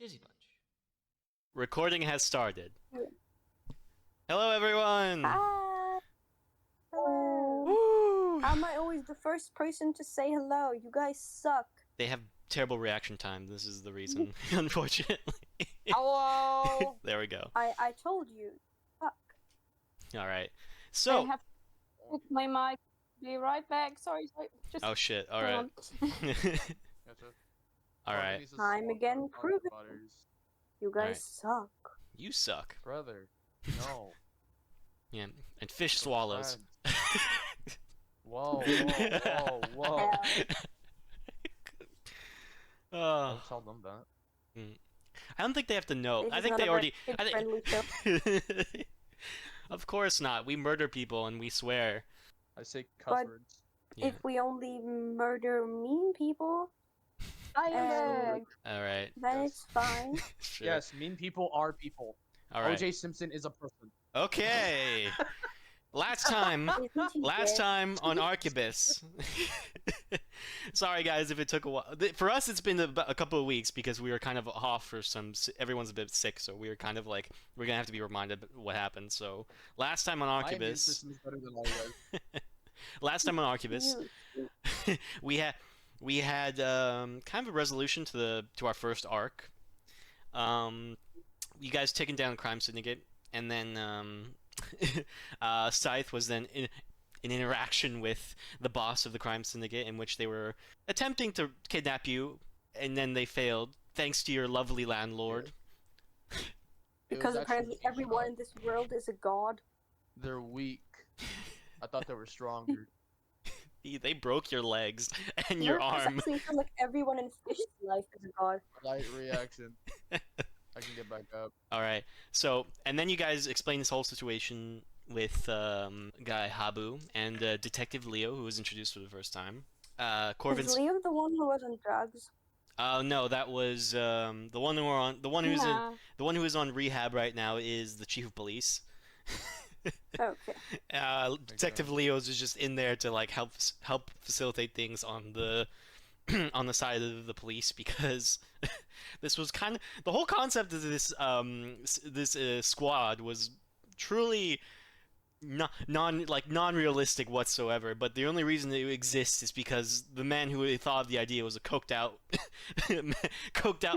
Dizzy Bunch. Recording has started. Yeah. Hello, everyone! Hi. Hello. Woo! How am I always the first person to say hello? You guys suck. They have terrible reaction time. This is the reason, unfortunately. Hello. There we go. I told you. Fuck. Alright. I So... have to put my mic. Be right back. Sorry. Just. Oh shit, hang alright. on. Alright. Time again proving. You guys Alright. suck. You suck. Brother. No. Yeah, and fish swallows. Whoa. Whoa. Oh. Don't tell them that. I don't think they have to know. This I is think not they a already... very I kid-friendly show. think... Of course not. We murder people and we swear. I say cuss But- words. Yeah. If we only murder mean people, I am Alright. then it's fine. Sure. Yes, mean people are people. Alright. OJ Simpson is a person. Okay. Last time Isn't he Last dead? time on Arquebus. Sorry guys if it took a while. For us it's been a couple of weeks because we were kind of off for some... Everyone's a bit sick, so we were kind of like... We're gonna have to be reminded what happened. So, last time on My immune Arquebus... system is better than all yours. Last time on Arquebus, we had kind of a resolution to our first arc. You guys taking down the crime syndicate, and then Scythe was then in an interaction with the boss of the crime syndicate, in which they were attempting to kidnap you, and then they failed, thanks to your lovely landlord. Because apparently everyone in this world is a god. They're weak. I thought they were stronger. They broke your legs and your No, it's arm. actually feel like everyone in Fish's life is a god. Light reaction. I can get back up. All right. So, and then you guys explain this whole situation with guy Habu and Detective Leo, who was introduced for the first time. Is Corvin's. Leo the one who was on drugs? No, that was the one who are on the one who's the one who is on rehab right now is the chief of police. Okay. Detective Leo's is just in there to like help facilitate things on the on the side of the police, because this was kind of the whole concept of this squad was truly non-realistic whatsoever. But the only reason it exists is because the man who thought of the idea was a coked out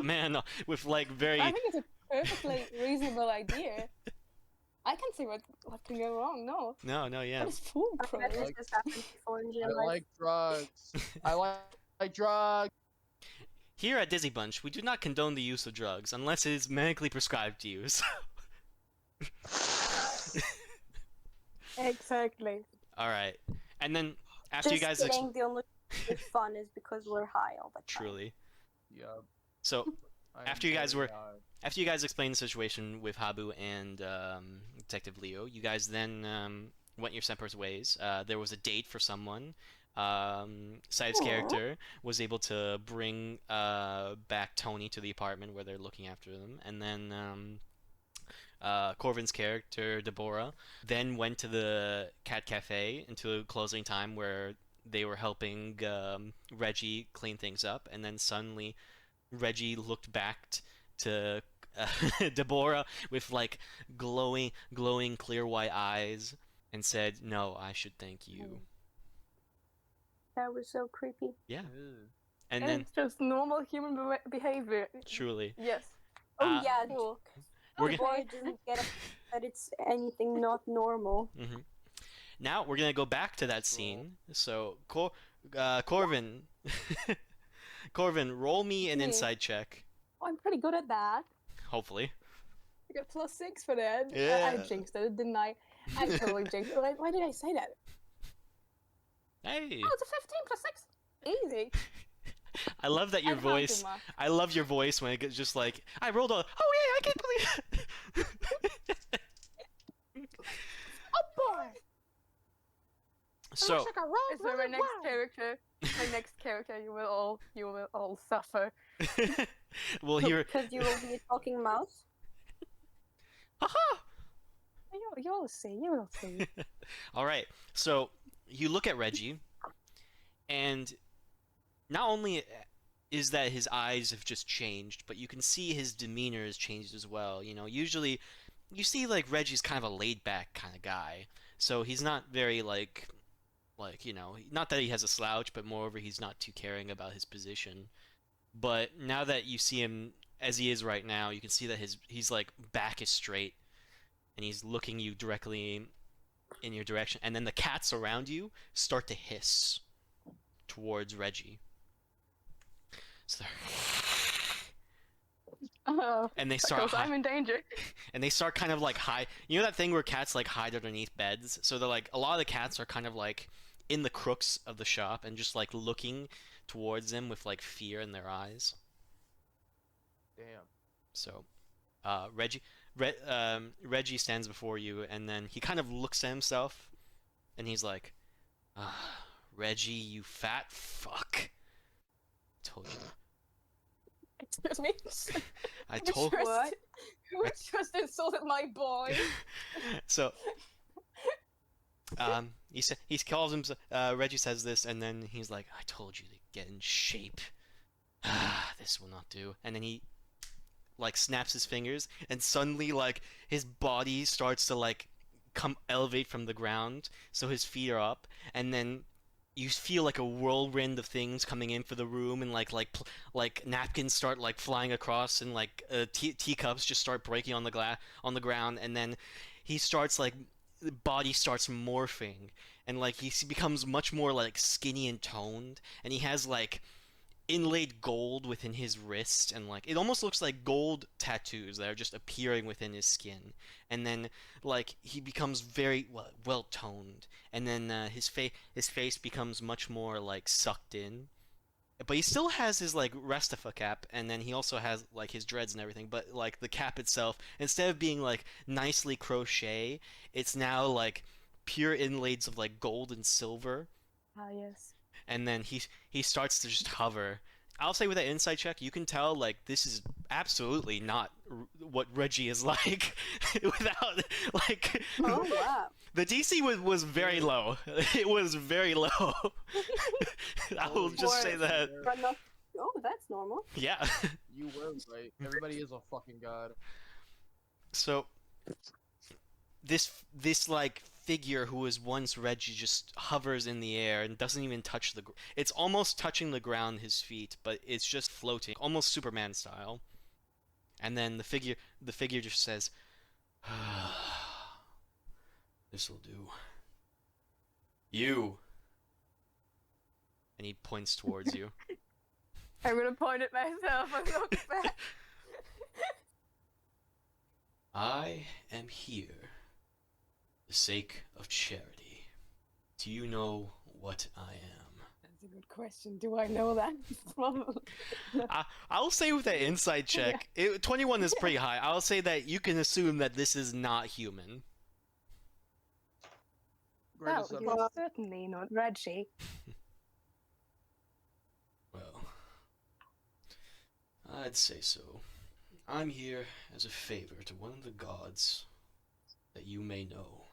man with like very... I think it's a perfectly reasonable idea. I can see what can go wrong. No. No, yeah. That is foolproof. I've never this happened before in I real life. like drugs. I like drugs. Here at Dizzy Bunch, we do not condone the use of drugs unless it is medically prescribed to you. So... Exactly. All right, and then after Just you guys kidding, the only it's fun is because we're high all the time. truly, Yeah. so I After am you guys very were- high. after you guys explained the situation with Habu and Detective Leo, you guys then went your separate ways. There was a date for someone. Scythe's Aw. character was able to bring back Tony to the apartment where they're looking after them, and then Corvin's character, Deborah, then went to the Cat Cafe into closing time where they were helping Reggie clean things up, and then suddenly Reggie looked back to Deborah with like glowing clear white eyes and said, "No, I should thank you." That was so creepy. Yeah, Ew. and then it's just normal human behavior. truly, Yes. Oh yeah, Cool. we're boy doesn't get it that it's anything not normal. now we're gonna go back to that scene. So, Corvin, Corvin, roll me an Me. insight check. Oh, I'm pretty good at that. Hopefully, I got +6 for that. Yeah. I jinxed it, didn't I? I totally jinxed it. Why did I say that? hey, Oh, it's a 15 +6. Easy. I love that your I can't do voice. much. I love your voice when it gets just like I rolled a. Oh yeah, I can't believe. Oh boy! So. It's my next character. My next character, you will all suffer. Well, here. Because you will be a talking mouse. Haha! You'll see. You will see. All right. So you look at Reggie, and not only is that his eyes have just changed, but you can see his demeanor has changed as well. You know, usually you see like Reggie's kind of a laid back kind of guy, so he's not very like you know, not that he has a slouch, but moreover he's not too caring about his position. But now that you see him as he is right now, you can see that he's like back is straight and he's looking you directly in your direction, and then the cats around you start to hiss towards Reggie. So and they start because I'm in danger. and they start kind of like hide. You know that thing where cats like hide underneath beds? So they're like a lot of the cats are kind of like in the crooks of the shop and just like looking towards them with like fear in their eyes. Damn. So, Reggie stands before you, and then he kind of looks at himself, and he's like, Reggie, you fat fuck. Told you. Excuse me. I told. What? Who just insulted my boy? So, he calls him. Reggie says this, and then he's like, "I told you to get in shape. This will not do." And then he like snaps his fingers, and suddenly like his body starts to like come elevate from the ground, so his feet are up, and then you feel like a whirlwind of things coming in for the room, and like napkins start like flying across, and like teacups just start breaking on the ground, and then he starts like the body starts morphing, and like he becomes much more like skinny and toned, and he has like inlaid gold within his wrist, and like it almost looks like gold tattoos that are just appearing within his skin, and then like he becomes very well toned, and then his face becomes much more like sucked in, but he still has his like Restafa cap, and then he also has like his dreads and everything, but like the cap itself, instead of being like nicely crochet, it's now like pure inlays of like gold and silver. Ah, yes. And then he starts to just hover. I'll say with that insight check, you can tell like this is absolutely not what Reggie is like without like. Oh wow. The DC was very low. It was very low. I will just say that. But not. Oh, that's normal. Yeah. You were right. Everybody is a fucking god. So this like figure who was once Reggie just hovers in the air and doesn't even touch it's almost touching the ground, his feet, but it's just floating, almost Superman style. And then the figure just says, "This'll do. You." And he points towards you. I'm gonna point at myself and look back. I am here for the sake of charity. Do you know what I am? That's a good question. Do I know that? Probably. I'll say with that insight check, 21 is pretty high. I'll say that you can assume that this is not human. Great No, assumption. you're certainly not Reggie. Well, I'd say so. I'm here as a favor to one of the gods that you may know.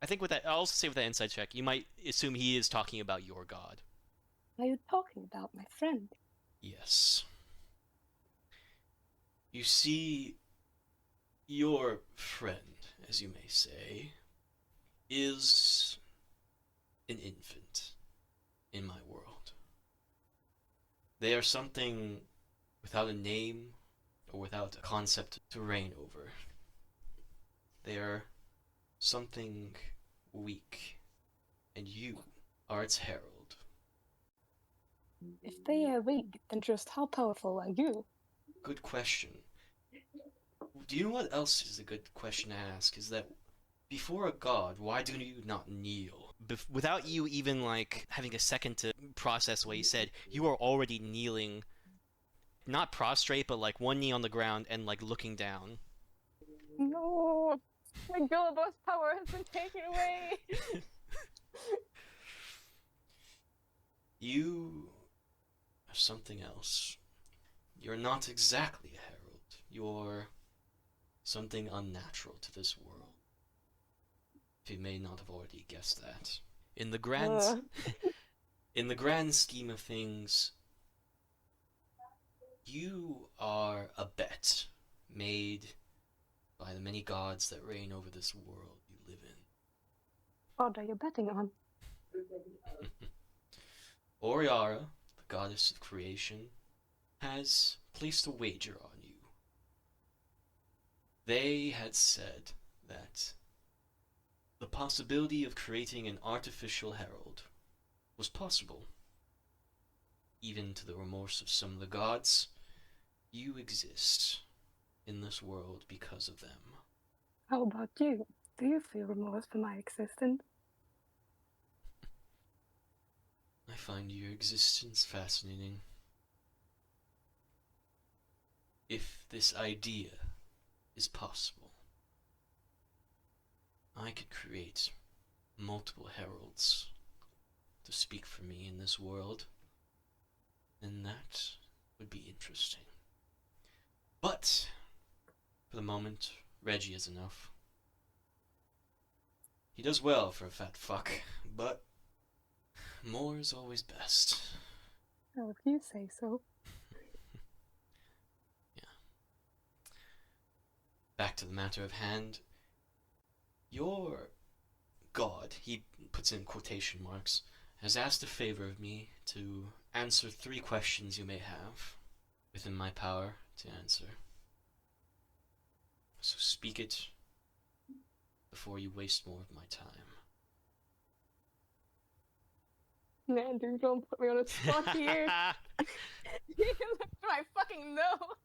I think with that, I'll also say with that insight check, you might assume he is talking about your god. Are you talking about my friend? Yes. You see, your friend, as you may say, is an infant in my world. They are something without a name or without a concept to reign over. They are something weak, and you are its herald. If they are weak, then just how powerful are you? Good question. Do you know what else is a good question to ask? Is that before a god, why do you not kneel? Without you even like having a second to process what he said, you are already kneeling, not prostrate, but like one knee on the ground and like looking down. No, my Gulliver's power has been taken away. You are something else. You're not exactly a herald. You're something unnatural to this world. If you may not have already guessed that. In the grand scheme of things, You are a bet made by the many gods that reign over this world you live in. What are you betting on? Oriara, the goddess of creation, has placed a wager on you. They had said that the possibility of creating an artificial herald was possible. Even to the remorse of some of the gods, you exist in this world because of them. How about you? Do you feel remorse for my existence? I find your existence fascinating. If this idea is possible, I could create multiple heralds to speak for me in this world, and that would be interesting. But, for the moment, Reggie is enough. He does well for a fat fuck, but more is always best. Oh, if you say so. Back to the matter of hand. Your god, he puts in quotation marks, has asked a favor of me to answer 3 questions you may have within my power to answer. So speak it before you waste more of my time. Man, dude, don't put me on a spot here. Look at my fucking nose.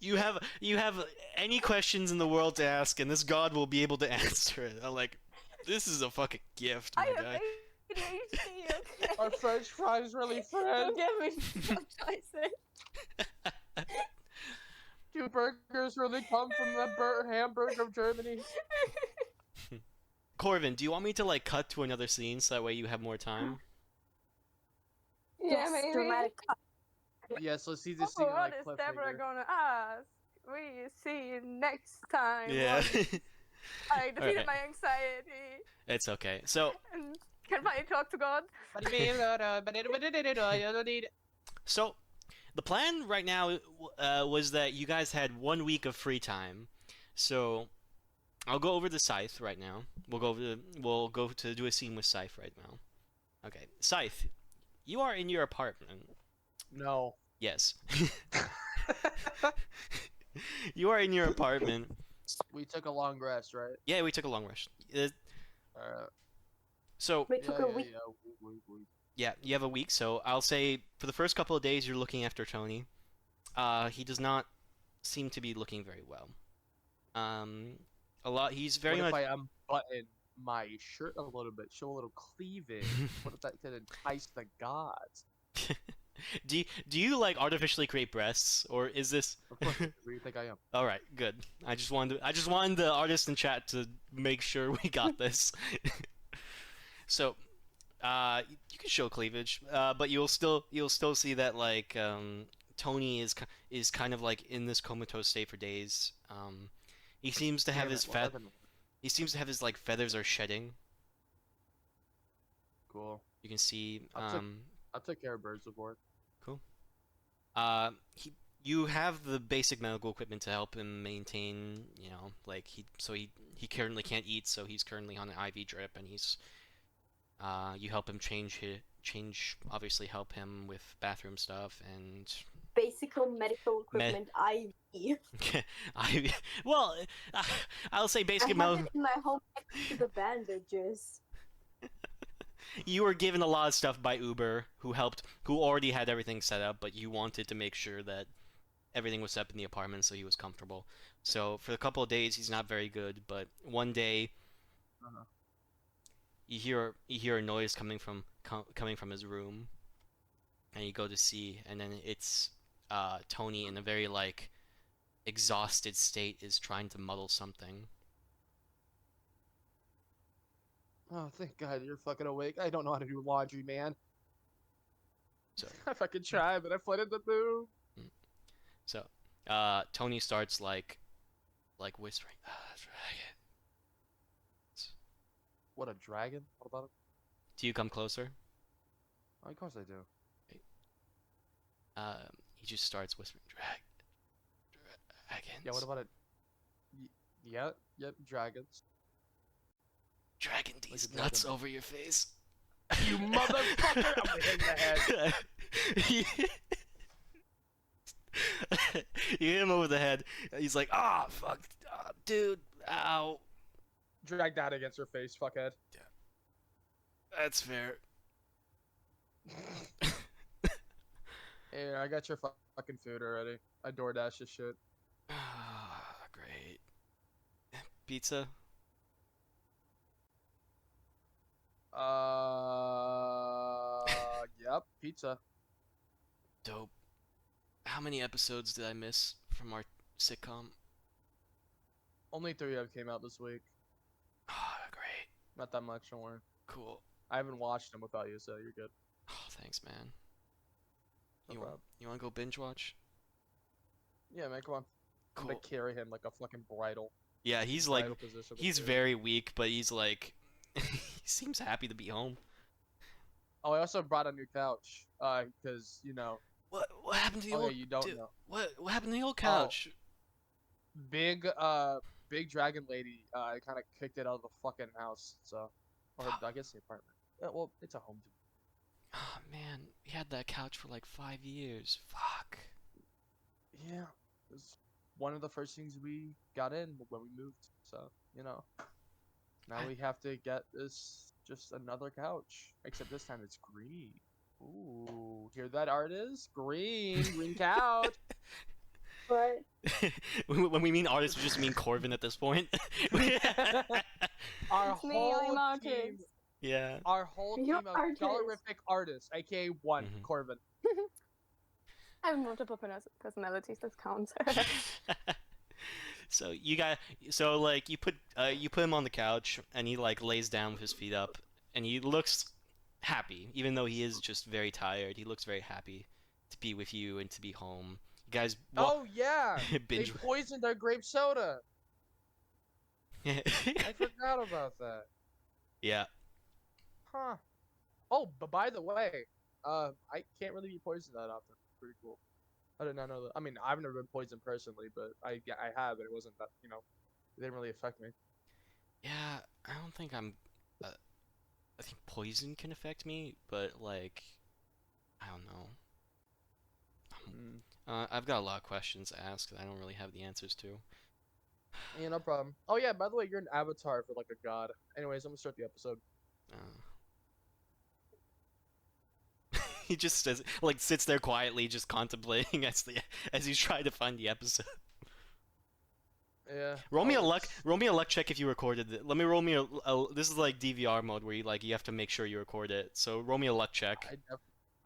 You have any questions in the world to ask, and this god will be able to answer it. I'm like, this is a fucking gift, my I guy. have ADHD, okay? Are French fries really friends? Don't get me some choices. Do burgers really come from the Hamburg of Germany? Corvin, do you want me to like cut to another scene so that way you have more time? Yeah, Yes, maybe. dramatic cut. Yes, let's see this scene Oh, like what is Deborah cliffhanger. gonna ask? We see you next time. Yeah. I defeated Alright. my anxiety It's okay. So and can finally talk to God. So, the plan right now was that you guys had 1 week of free time. So, I'll go over the Scythe right now. We'll go to do a scene with Scythe right now. Okay, Scythe, you are in your apartment. No. Yes. You are in your apartment. We took a long rest, right? Yeah, we took a long rest. Alright. So, We took a week. yeah, you have a week. So, I'll say for the first couple of days you're looking after Tony. He does not seem to be looking very well. He's very What much. if I unbutton my shirt a little bit, show a little cleavage? What if that could entice the gods? Do you like artificially create breasts, or is this? Of course, who do you think I am? All right, good. I just wanted the artist in chat to make sure we got this. So, you can show cleavage, but you'll still see that like Tony is kind of like in this comatose state for days. He seems to have Damn his it, well, he seems to have his like feathers are shedding. Cool. You can see I'll take care of birds aboard. Cool. You have the basic medical equipment to help him maintain, you know, like he currently can't eat, so he's currently on an IV drip, and you help him obviously help him with bathroom stuff and Basic medical equipment, IV. well, I'll say I basic have medical. it in my home next to the bandages. You were given a lot of stuff by Uber, who already had everything set up, but you wanted to make sure that everything was set up in the apartment so he was comfortable. So for a couple of days he's not very good, but one day you hear a noise coming from his room, and you go to see, and then it's Tony in a very like exhausted state is trying to muddle something. Oh, thank God you're fucking awake. I don't know how to do laundry, man. So I fucking tried, but I flooded the room. So, Tony starts like whispering, dragon. What, a dragon? What about it? Do you come closer? Oh, of course I do. just starts whispering, dragons. Yeah, what about it? Yeah, yep, dragons. Dragging Like these a nuts dragon. over your face. You motherfucker! I'm gonna hit in the head. You hit him over the head. He's like, ah, fuck, dude, ow. Drag that against her face, fuckhead. That's fair. Hey, I got your fucking food already. I DoorDash this shit. Great. Pizza? Yep, pizza. Dope. How many episodes did I miss from our sitcom? Only 3 of came out this week. Great. Not that much, don't worry. Cool. I haven't watched them without you, so you're good. Oh, thanks, man. No You problem. want to go binge watch? Yeah, man, come on. I'm Cool. gonna carry him like a fucking bridle. Yeah, he's like, Bridle position with he's you. very weak, but he's like, he seems happy to be home. Oh, I also brought a new couch. Because, you know. What happened to the Oh, old? yeah, you don't dude, know. What happened to the old couch? Big dragon lady, kind of kicked it out of the fucking house, so. Or, I guess the apartment. Well, it's a home to me. Oh man, we had that couch for like 5 years. Fuck. Yeah, it was one of the first things we got in when we moved. So, you know, now we have to get this just another couch. Except this time it's green. Ooh, hear that, artist? Green couch. Right. When we mean artists, we just mean Corvin at this point. Our It's me, whole I'm team, artist. Yeah. our whole team You're of artist. dolorific artists, aka one, Mhm. Corvin. I have multiple personalities. This counts. So like you put him on the couch and he like lays down with his feet up and he looks happy even though he is just very tired. He looks very happy to be with you and to be home. You guys Oh yeah, they binge. poisoned our grape soda. I forgot about that. Yeah. Huh. Oh, but by the way, I can't really be poisoned that often. Pretty cool. I did not know that. I mean, I've never been poisoned personally, but I have, and it wasn't that, you know, it didn't really affect me. Yeah, I don't think I'm I think poison can affect me, but like I don't know. I've got a lot of questions to ask that I don't really have the answers to. Yeah, no problem. Oh yeah, by the way, you're an avatar for like a god. Anyways, I'm gonna start the episode. He just says, like, sits there quietly, just contemplating as he's trying to find the episode. Yeah. Roll me a oh, luck. it's- Roll me a luck check if you recorded it. Let me roll me this is like DVR mode where you have to make sure you record it. So roll me a luck check.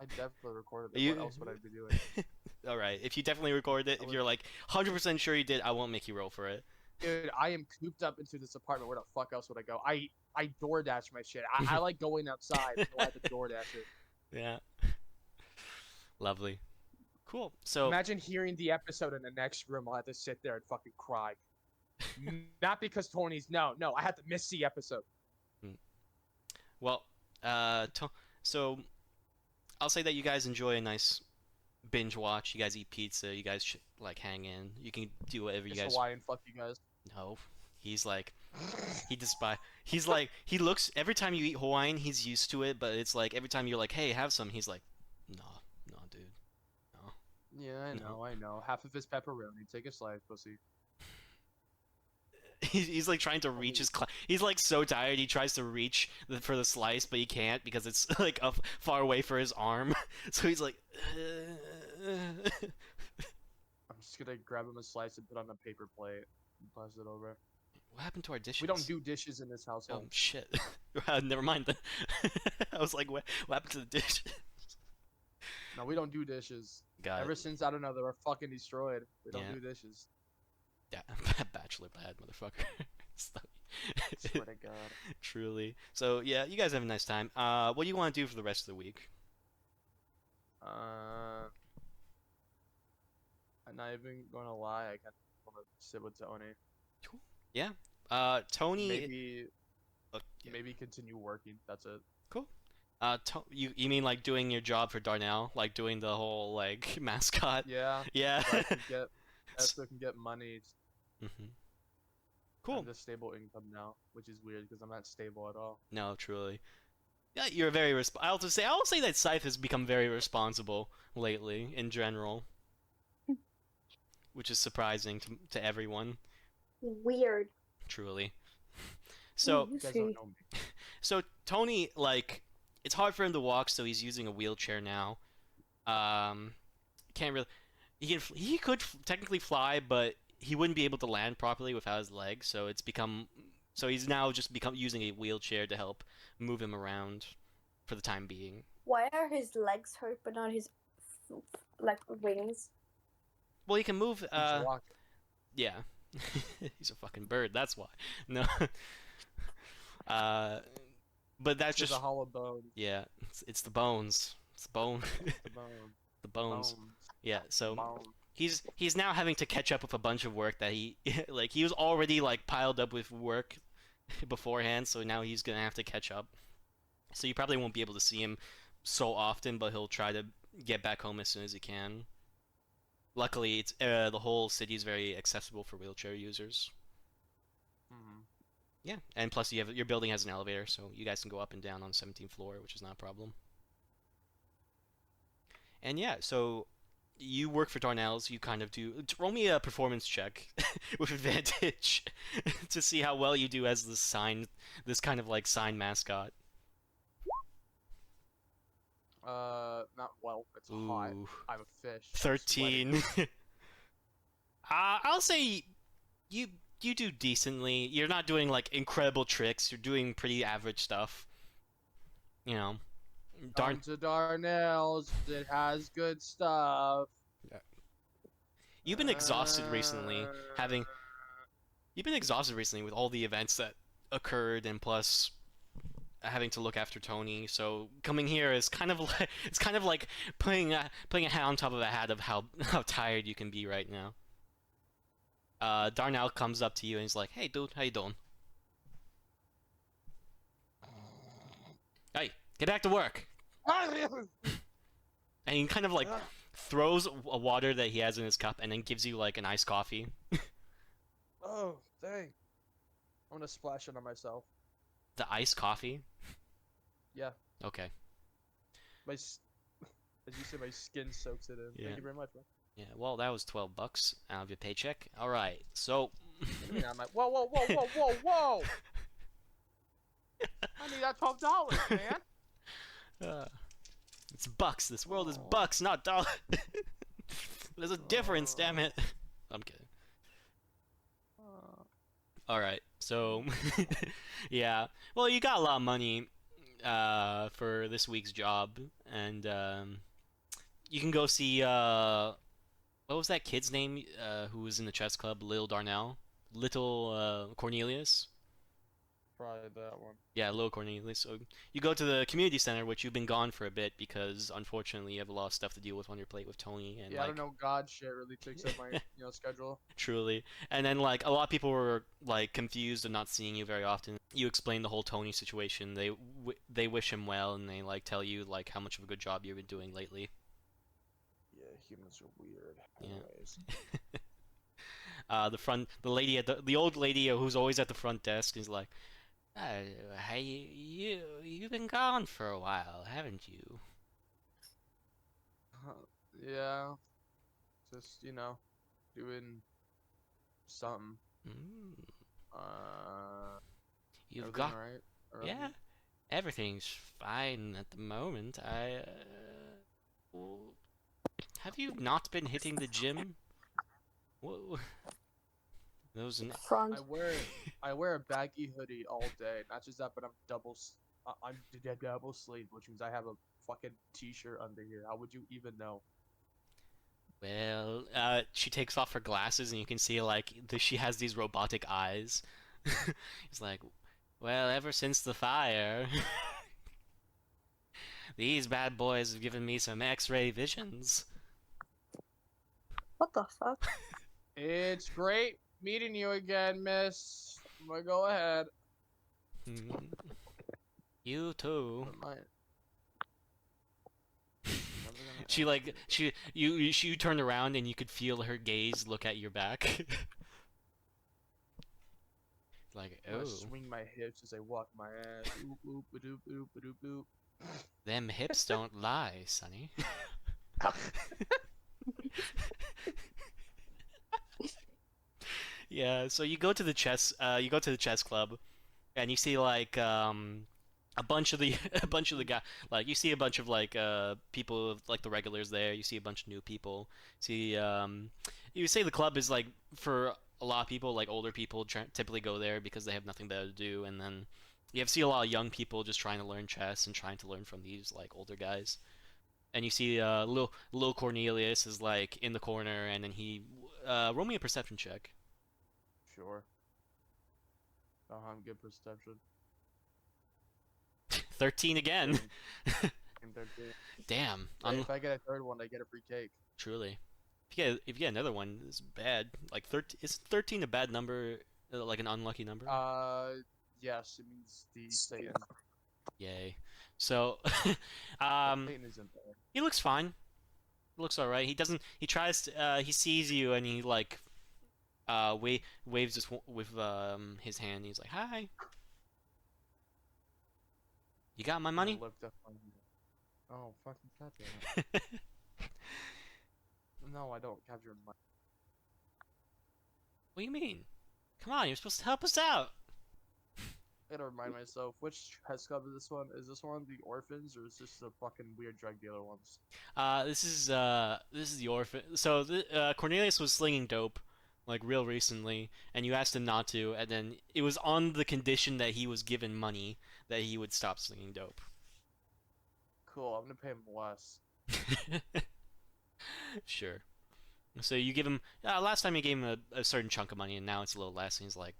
I definitely recorded it. You- What else would I be doing? All right. If you definitely recorded it, I if would- you're like 100% sure you did, I won't make you roll for it. Dude, I am cooped up into this apartment. Where the fuck else would I go? I DoorDash my shit. I like going outside. So I have to DoorDash it. Yeah. Lovely. Cool. So Imagine hearing the episode in the next room. I'll have to sit there and fucking cry. Not because Tony's no. I had to miss the episode. well, so I'll say that you guys enjoy a nice binge watch. You guys eat pizza. You guys like hang in. You can do whatever you It's guys. Hawaiian. Fuck you guys. No, he's like he's like he looks every time you eat Hawaiian, he's used to it, but it's like every time you're like, hey, have some, he's like, no, dude, no. Yeah, No. I know. Half of his pepperoni. Take a slice, pussy. He's like trying to reach his he's like so tired he tries to reach for the slice but he can't because it's like far away for his arm. So he's like I'm just gonna grab him a slice and put on a paper plate and pass it over. what happened to our dishes? We don't do dishes in this Oh household. shit. Never mind then. I was like what happened to the dish? No, we don't do dishes. Got Ever it. since, I don't know, they were fucking destroyed. We don't Yeah. do dishes. Yeah, bachelor pad motherfucker. Swear to God. Truly. So yeah, you guys have a nice time. What do you want to do for the rest of the week? I'm not even gonna lie. I kind of want to sit with Tony. Tony. Maybe, Yeah. maybe continue working. That's it. You mean like doing your job for Darnell, like doing the whole like mascot? Yeah. Yeah. So I can get, so I can get money. Hmm. I Cool. have a stable income now, which is weird because I'm not stable at all. No, truly. Yeah, you're very I'll say that Scythe has become very responsible lately in general, which is surprising to everyone, Weird. truly. So, You guys don't know me. so Tony, like, it's hard for him to walk, so he's using a wheelchair now. Can't really. He could technically fly, but he wouldn't be able to land properly without his legs. So it's become. So he's now just become using a wheelchair to help move him around, for the time being. Why are his legs hurt but not his like wings? Well, he can move. He's walking. Yeah, he's a fucking bird. That's why. No. But that's Just just. a hollow bone. Yeah, it's the bones. It's the bone. The bone. The bones. Bones. Yeah. So. Bone. He's now having to catch up with a bunch of work that he like he was already like piled up with work beforehand, so now he's gonna have to catch up. So you probably won't be able to see him so often, but he'll try to get back home as soon as he can. Luckily, it's the whole city is very accessible for wheelchair users. Mhm. Yeah, and plus your building has an elevator, so you guys can go up and down on the 17th floor, which is not a problem. And yeah, so you work for Darnell's. You kind of do. Roll me a performance check with advantage to see how well you do as this kind of like sign mascot. Not well. It's hot. Ooh, I'm a fish. I'm sweating. 13. I'll say you you do decently. You're not doing like incredible tricks. You're doing pretty average stuff. You know, Come to Darnell's. It has good stuff. you've been exhausted recently, you've been exhausted recently with all the events that occurred, and plus having to look after Tony. So coming here is kind of like it's kind of like putting a hat on top of a hat of how tired you can be right now. Darnell comes up to you and he's like, "Hey, dude, how you doing? Hey, get back to work." And he kind of like throws a water that he has in his cup and then gives you like an iced coffee. Oh, dang. I'm gonna splash it on myself. The iced coffee? Yeah. Okay. As you said, my skin soaks it in. Yeah. Thank you very much, man. Yeah, well, that was $12 out of your paycheck. All right, so. What do you mean? I'm like, whoa, whoa, whoa, whoa, whoa, whoa! I need that $12, man. It's bucks. This world is bucks, not dollars. There's a difference, damn it. I'm kidding. All right, so yeah. Well, you got a lot of money for this week's job, and you can go see what was that kid's name who was in the chess club? Little Darnell, Little Cornelius. Probably that one. Yeah, Little Cornelius. So you go to the community center, which you've been gone for a bit because unfortunately you have a lot of stuff to deal with on your plate with Tony and Yeah, like I don't know. God shit really takes up my schedule. truly. And then like a lot of people were like confused and not seeing you very often. You explain the whole Tony situation. They wish him well and they like tell you like how much of a good job you've been doing lately. Yeah, humans are weird. Yeah. Anyways. The old lady who's always at the front desk is like, hey, you've been gone for a while, haven't you? Yeah. Just, doing something. Mm. You've Everything got alright? Or yeah, everything's fine at the moment. Have you not been hitting the gym? Whoa. Those Front. I wear a baggy hoodie all day. Not just that, but I'm double sleeved, which means I have a fucking t-shirt under here. How would you even know? Well, she takes off her glasses and you can see like she has these robotic eyes. It's like, well, ever since the fire, these bad boys have given me some X-ray visions. What the fuck? It's great meeting you again, miss. Go ahead. You too. She like you turned around and you could feel her gaze look at your back. Like, I'm gonna oh, swing my hips as I walk my ass. Oop, oop, ba-doop, ba-doop, ba-doop, boop. them hips don't lie, Sonny. Yeah, so you go to the chess club, and you see like a bunch of the a bunch of the guy like you see a bunch of like people like the regulars there. You see a bunch of new people. See you say the club is like for a lot of people like older people typically go there because they have nothing better to do, and then see a lot of young people just trying to learn chess and trying to learn from these like older guys. And you see little Cornelius is like in the corner, and then he roll me a perception check. Sure. Oh, I'm good perception. 13 again. I'm 13. Damn. Hey, if I get a third one, I get a free cake. Truly. If you get another one, it's bad. Like 13 is 13 a bad number, like an unlucky number? Yes, it means the Satan. Yay. So Satan isn't there. he looks fine. He looks all right. He tries to he sees you and he like waves with his hand. He's like, "Hi. You got my money?" I looked up on you. Oh, fucking goddamn it. No, I don't capture money. What do you mean? Come on, you're supposed to help us out. I gotta remind myself, which chess club is this one? Is this one the orphans, or is this the fucking weird drug dealer ones? This is the orphan. So Cornelius was slinging dope, like real recently, and you asked him not to, and then it was on the condition that he was given money that he would stop slinging dope. Cool, I'm gonna pay him less. Sure. So you give him. Last time you gave him a certain chunk of money, and now it's a little less, and he's like,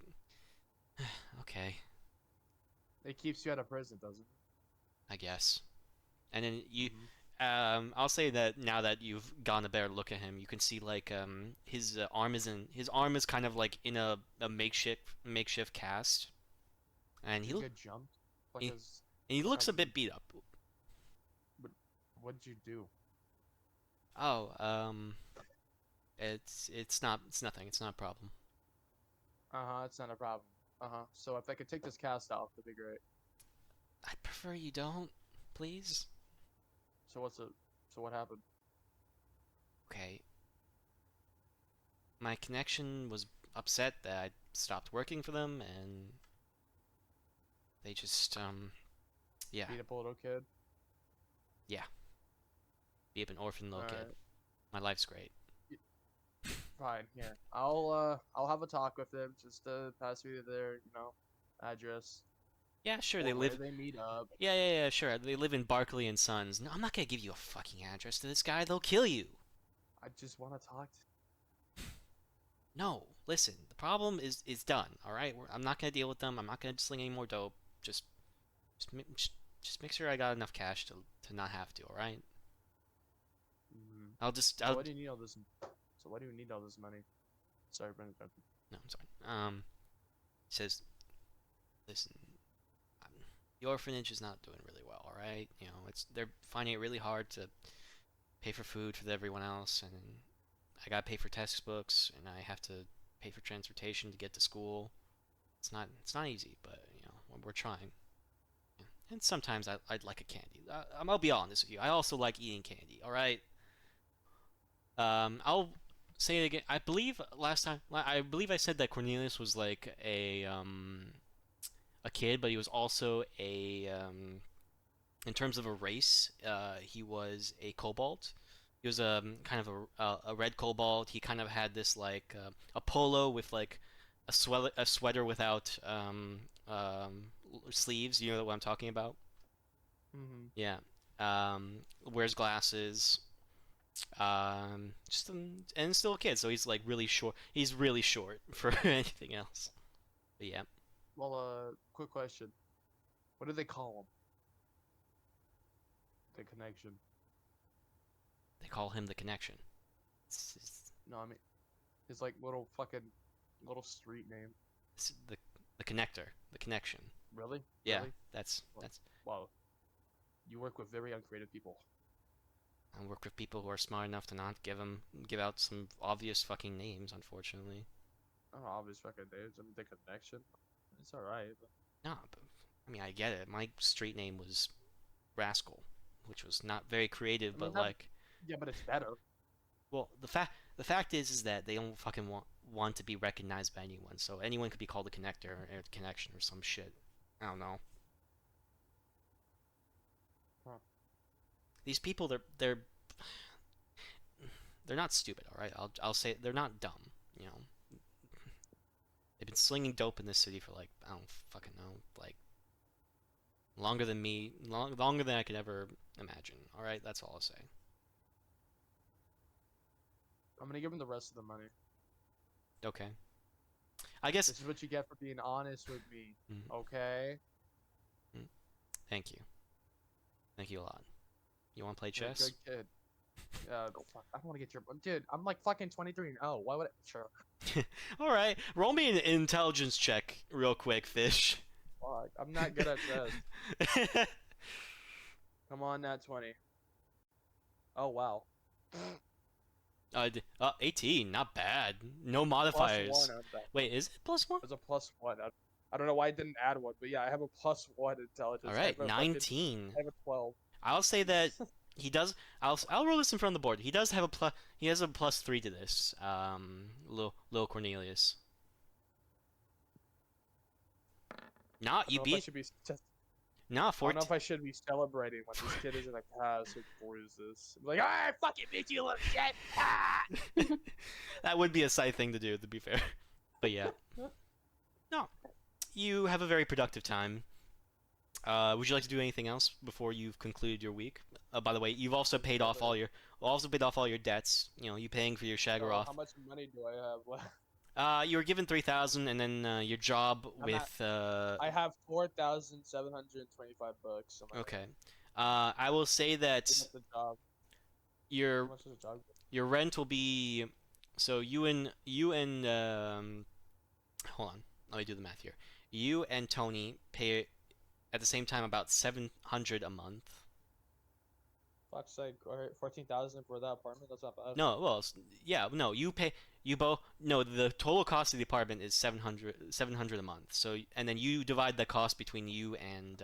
okay, It keeps you out of prison, doesn't it? I guess. And then you. Mhm. I'll say that now that you've gotten a better look at him, you can see like his arm is kind of like in a makeshift cast, and You get jumped? Like he- as, and he looks how a bit you- beat up. What'd you do? Oh, it's nothing. It's not a problem. Uh-huh, it's not a problem. Uh-huh. So if I could take this cast off, that'd be great. I'd prefer you don't, please. So what happened? Okay. My connection was upset that I stopped working for them, and they just yeah, Beat up a little kid? be an orphan little kid. Alright. My life's great. Fine, here. I'll have a talk with them, just pass me their, address. Yeah, sure. Or They where live. they meet up. Yeah, sure. They live in Barkley and Sons. No, I'm not gonna give you a fucking address to this guy. They'll kill you. I just want to talk to No, listen. The problem is done. All right. I'm not gonna deal with them. I'm not gonna sling any more dope. Just make sure I got enough cash to not have to. All right. Mhm. I'll just. So I'll. why do you need all this? So why do you need all this money? Sorry, Brendan. No, I'm sorry. He says, listen. Um, the orphanage is not doing really well. All right. They're finding it really hard to pay for food for everyone else, and I gotta pay for textbooks, and I have to pay for transportation to get to school. It's not easy, but we're trying. Yeah. And sometimes I'd like a candy. I'll be honest with you. I also like eating candy. All right. I'll say it again. I believe last time I believe I said that Cornelius was like a kid, but he was also in terms of a race, he was a kobold. He was kind of a red kobold. He kind of had this like a polo with like a sweater without sleeves. You know what I'm talking about? Mm-hmm. Yeah. Wears glasses. And still a kid, so he's like really short. He's really short for anything else. But yeah. Well, quick question. What do they call him? The connection. They call him the connection. No, I mean, his like little street name. It's the connector, the connection. Really? Yeah, Really? that's Wow. You work with very uncreative people. I work with people who are smart enough to not give out some obvious fucking names, unfortunately. Oh, obvious fucking names. I mean, the connection. It's alright. But... No, but I mean, I get it. My street name was Rascal, which was not very creative, I mean, but that... like, yeah, but it's better. well, the fact is that they don't fucking want to be recognized by anyone. So anyone could be called a connector or a connection or some shit. I don't know. Huh. These people, they're not stupid, all right? I'll say they're not dumb. You know, they've been slinging dope in this city for like I don't fucking know, like longer than me, longer than I could ever imagine. All right, that's all I'll say. I'm gonna give him the rest of the money. Okay. I guess. This is what you get for being honest with me. Okay. Thank you. Thank you a lot. You want to play You're a chess? good kid. Fuck, I don't want to get your dude. I'm like fucking 23-0. Why would I? Sure. All right, roll me an intelligence check real quick, fish. Fuck, I'm not good at chess. Come on, nat 20. Oh wow. 18, not bad. No Plus modifiers. 1 on that. Wait, is it +1? There's a +1. I don't know why I didn't add one, but yeah, I have a +1 intelligence. All I right, have a 19. I have a 12. I'll say that he does. I'll roll this in front of the board. He does have a plus. He has a +3 to this. Lil Cornelius. Nah, you I don't know if I beat. should be Nah, I don't 14. know if I should be celebrating when this kid is in a cast with bruises. I'm like, I fucking beat you, little shit! Ah! That would be a side thing to do, to be fair. But yeah. No, you have a very productive time. Would you like to do anything else before you've concluded your week? By the way, you've also paid off all your debts. You know, you paying for your Shaggeroth. How much money do I have left? You were given 3,000, and then your job with. I have 4,725 bucks. Okay. I will say that The job. How your much is the job? your rent will be. So you and hold on, let me do the math here. You and Tony pay at the same time about 700 a month. Fuck's sake, alright, 14,000 for that apartment. That's not bad. No, well, yeah, no, you pay. You both. No, the total cost of the apartment is 700 a month. So, and then you divide the cost between you and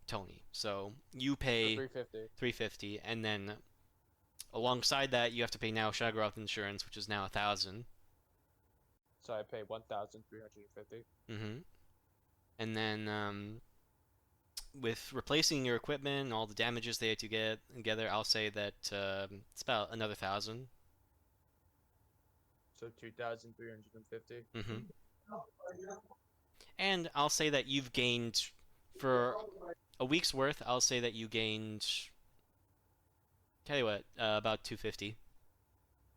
Tony. So you pay 350, and then alongside that, you have to pay now Shaggeroth insurance, which is now 1,000. So I pay 1,350. And then with replacing your equipment and all the damages they had to get together, I'll say that it's about another 1,000. So 2,350. And I'll say that you've gained for a week's worth. I'll say that you gained. Tell you what, about 250.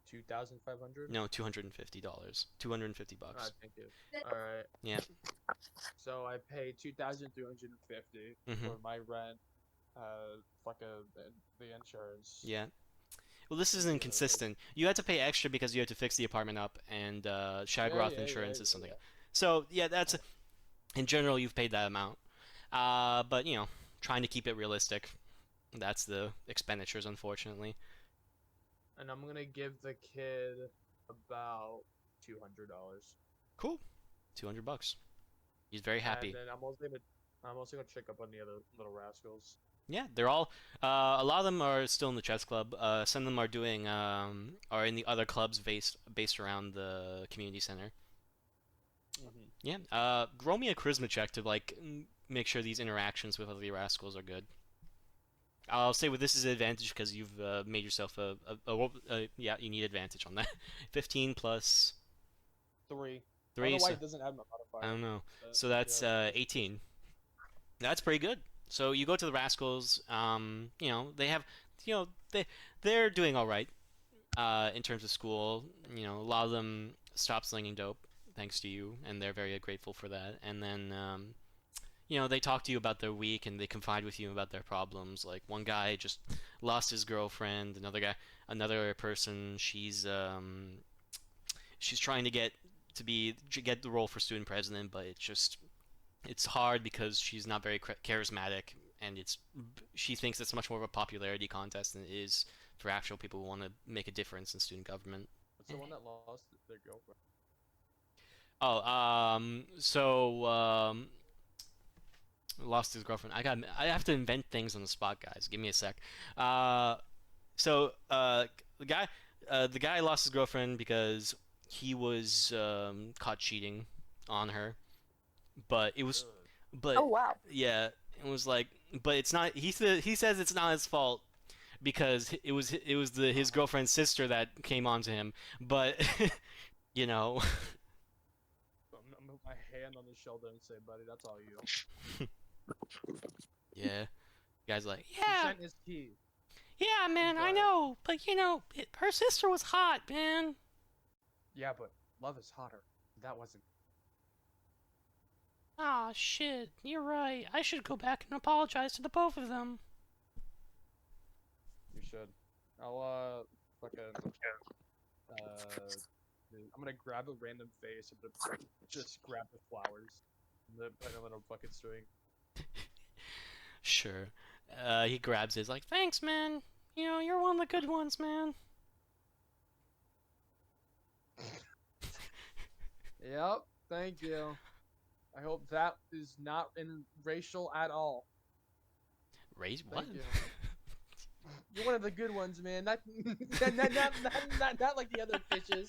2,500. No, $250. $250. Alright, thank you. Alright. Yeah. So I pay 2,350 for my rent, the insurance. Yeah. Well, this isn't consistent. You had to pay extra because you had to fix the apartment up, and Shaggeroth insurance is something. So yeah, that's in general you've paid that amount. But you know, trying to keep it realistic. That's the expenditures, unfortunately. And I'm gonna give the kid about $200. Cool. $200. He's very happy. And then I'm also gonna check up on the other little rascals. Yeah, they're all. A lot of them are still in the chess club. Some of them are doing are in the other clubs based around the community center. Yeah. Roll me a charisma check to like make sure these interactions with other rascals are good. I'll say with this is an advantage because you've made yourself yeah, you need advantage on that. 15 plus 3. 3. I don't know why So, it doesn't have a modifier. I don't know. So that's 18. That's pretty good. So you go to the rascals. You know they have, you know they're doing all right. In terms of school, you know a lot of them stopped slinging dope thanks to you, and they're very grateful for that. And then you know, they talk to you about their week and they confide with you about their problems. Like one guy just lost his girlfriend. Another person, she's trying to get the role for student president, but it's hard because she's not very charismatic. and she thinks it's much more of a popularity contest than it is for actual people who want to make a difference in student government. What's the one that lost their girlfriend? Oh, lost his girlfriend. I have to invent things on the spot, guys. Give me a sec. The guy lost his girlfriend because he was caught cheating on her, but it was, but Oh wow. yeah, it was like, but it's not. He says it's not his fault because it was his girlfriend's sister that came on to him, but you know. I'm gonna put my hand on his shoulder and say, buddy, that's all you. Yeah, guy's like, yeah, Consent is key. yeah, man, I But- know, but her sister was hot, man. Yeah, but love is hotter. That wasn't. Ah, shit, you're right. I should go back and apologize to the both of them. You should. I'll fucking I'm gonna grab a random vase. I'm gonna just grab the flowers. And then put a little fucking string. Sure. He grabs it. He's like, thanks, man. You're one of the good ones, man. Yep. Thank you. I hope that is not in racial at all. Raise what? Thank you. You're one of the good ones, man. Not like the other fishes.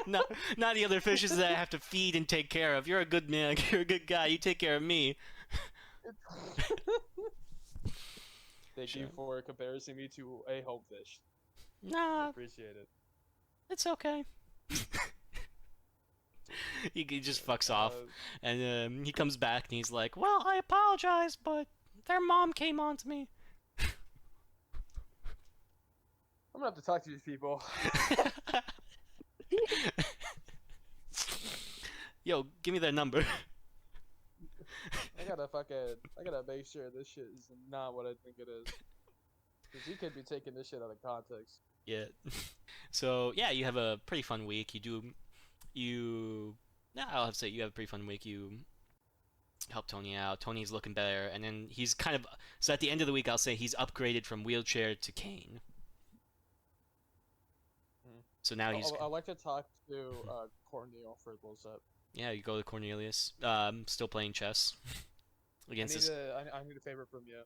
not the other fishes that I have to feed and take care of. You're a good man. You're a good guy. You take care of me. Thank you for comparing me to a homefish. I Nah, appreciate it. it's okay. He just fucks off, and he comes back and he's like, "Well, I apologize, but their mom came on to me." I'm gonna have to talk to these people. Yo, give me their number. I gotta make sure this shit is not what I think it is. Cause he could be taking this shit out of context. Yeah. So yeah, you have a pretty fun week. I'll have to say you have a pretty fun week. You help Tony out. Tony's looking better, and then he's kind of so at the end of the week, I'll say he's upgraded from wheelchair to cane. So now he's I'd like to talk to Cornel for a little bit. yeah. You go to Cornelius. Still playing chess against this. I need a favor from you.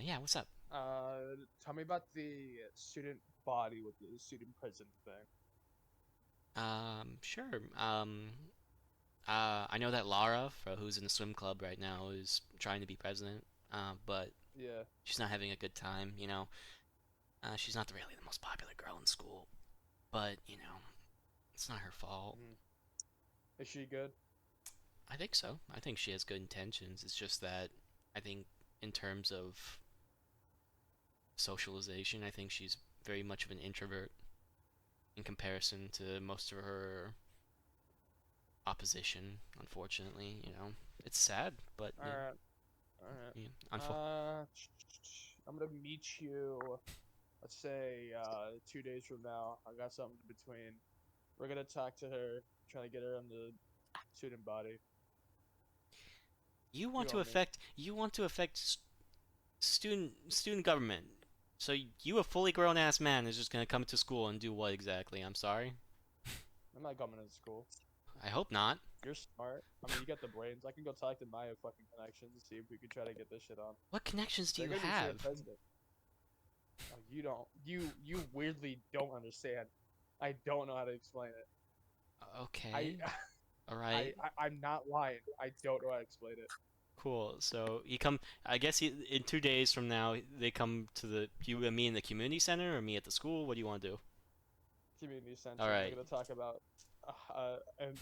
Yeah. What's up? Tell me about the student body with the student prison thing. Sure. I know that Lara, who's in the swim club right now, is trying to be president. But Yeah. she's not having a good time. She's not really the most popular girl in school. But it's not her fault. Is she good? I think so. I think she has good intentions. It's just that I think in terms of socialization, I think she's very much of an introvert in comparison to most of her opposition, unfortunately. It's sad, but Alright. I'm gonna meet you, let's say, 2 days from now. I got something in between. We're gonna talk to her, try to get her on the student body. you want You to want me. affect student government. So you, a fully grown ass man, is just gonna come to school and do what exactly? I'm sorry. I'm not coming to school. I hope not. You're smart. I mean, you got the brains. I can go talk to my fucking connections and see if we can try to get this shit on. What connections do They're you gonna be have? student president. Oh, you don't. You weirdly don't understand. I don't know how to explain it. Okay. All right. I'm not lying. I don't know how to explain it. Cool. So I guess in 2 days from now they come to you and me in the community center or me at the school. What do you want to do? Community center. All right. We're gonna talk about, and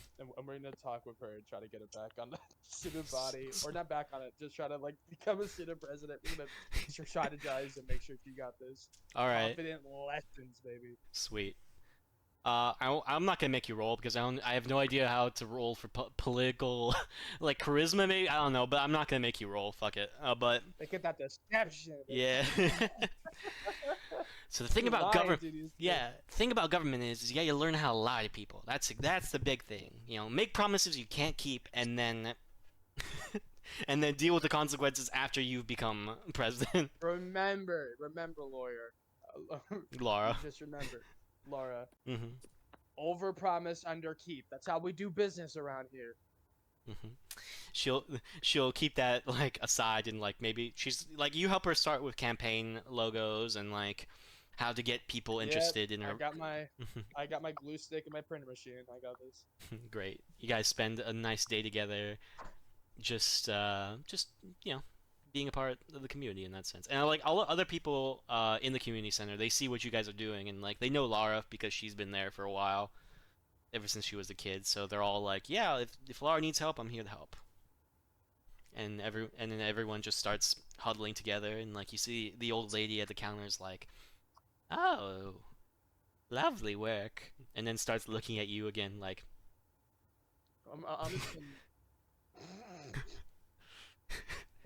we're gonna talk with her and try to get it back on the student body, or not back on it. Just try to become a student president. We're gonna strategize and make sure she got this. All right. Confident lessons, baby. Sweet. I'm not gonna make you roll because I have no idea how to roll for political, like charisma maybe. I don't know, but I'm not gonna make you roll. Fuck it. But Look at that deception. baby. yeah. So the thing You about lied government, to these yeah, thing about government is you gotta learn how to lie to people. That's the big thing. Make promises you can't keep, and then and then deal with the consequences after you've become president. Remember, lawyer. Laura. Just remember, Laura. Mm-hmm. Overpromise, underkeep. That's how we do business around here. Mm-hmm. She'll keep that like aside, and like maybe she's like, you help her start with campaign logos and like how to get people interested in her. I got my glue stick and my printer machine. I got this. Great. You guys spend a nice day together, just you know, being a part of the community in that sense. And like all the other people in the community center, they see what you guys are doing, and like they know Lara because she's been there for a while, ever since she was a kid. So they're all like, yeah, if Lara needs help, I'm here to help. And then everyone just starts huddling together, and like you see the old lady at the counters like, oh, lovely work, and then starts looking at you again like, I'm just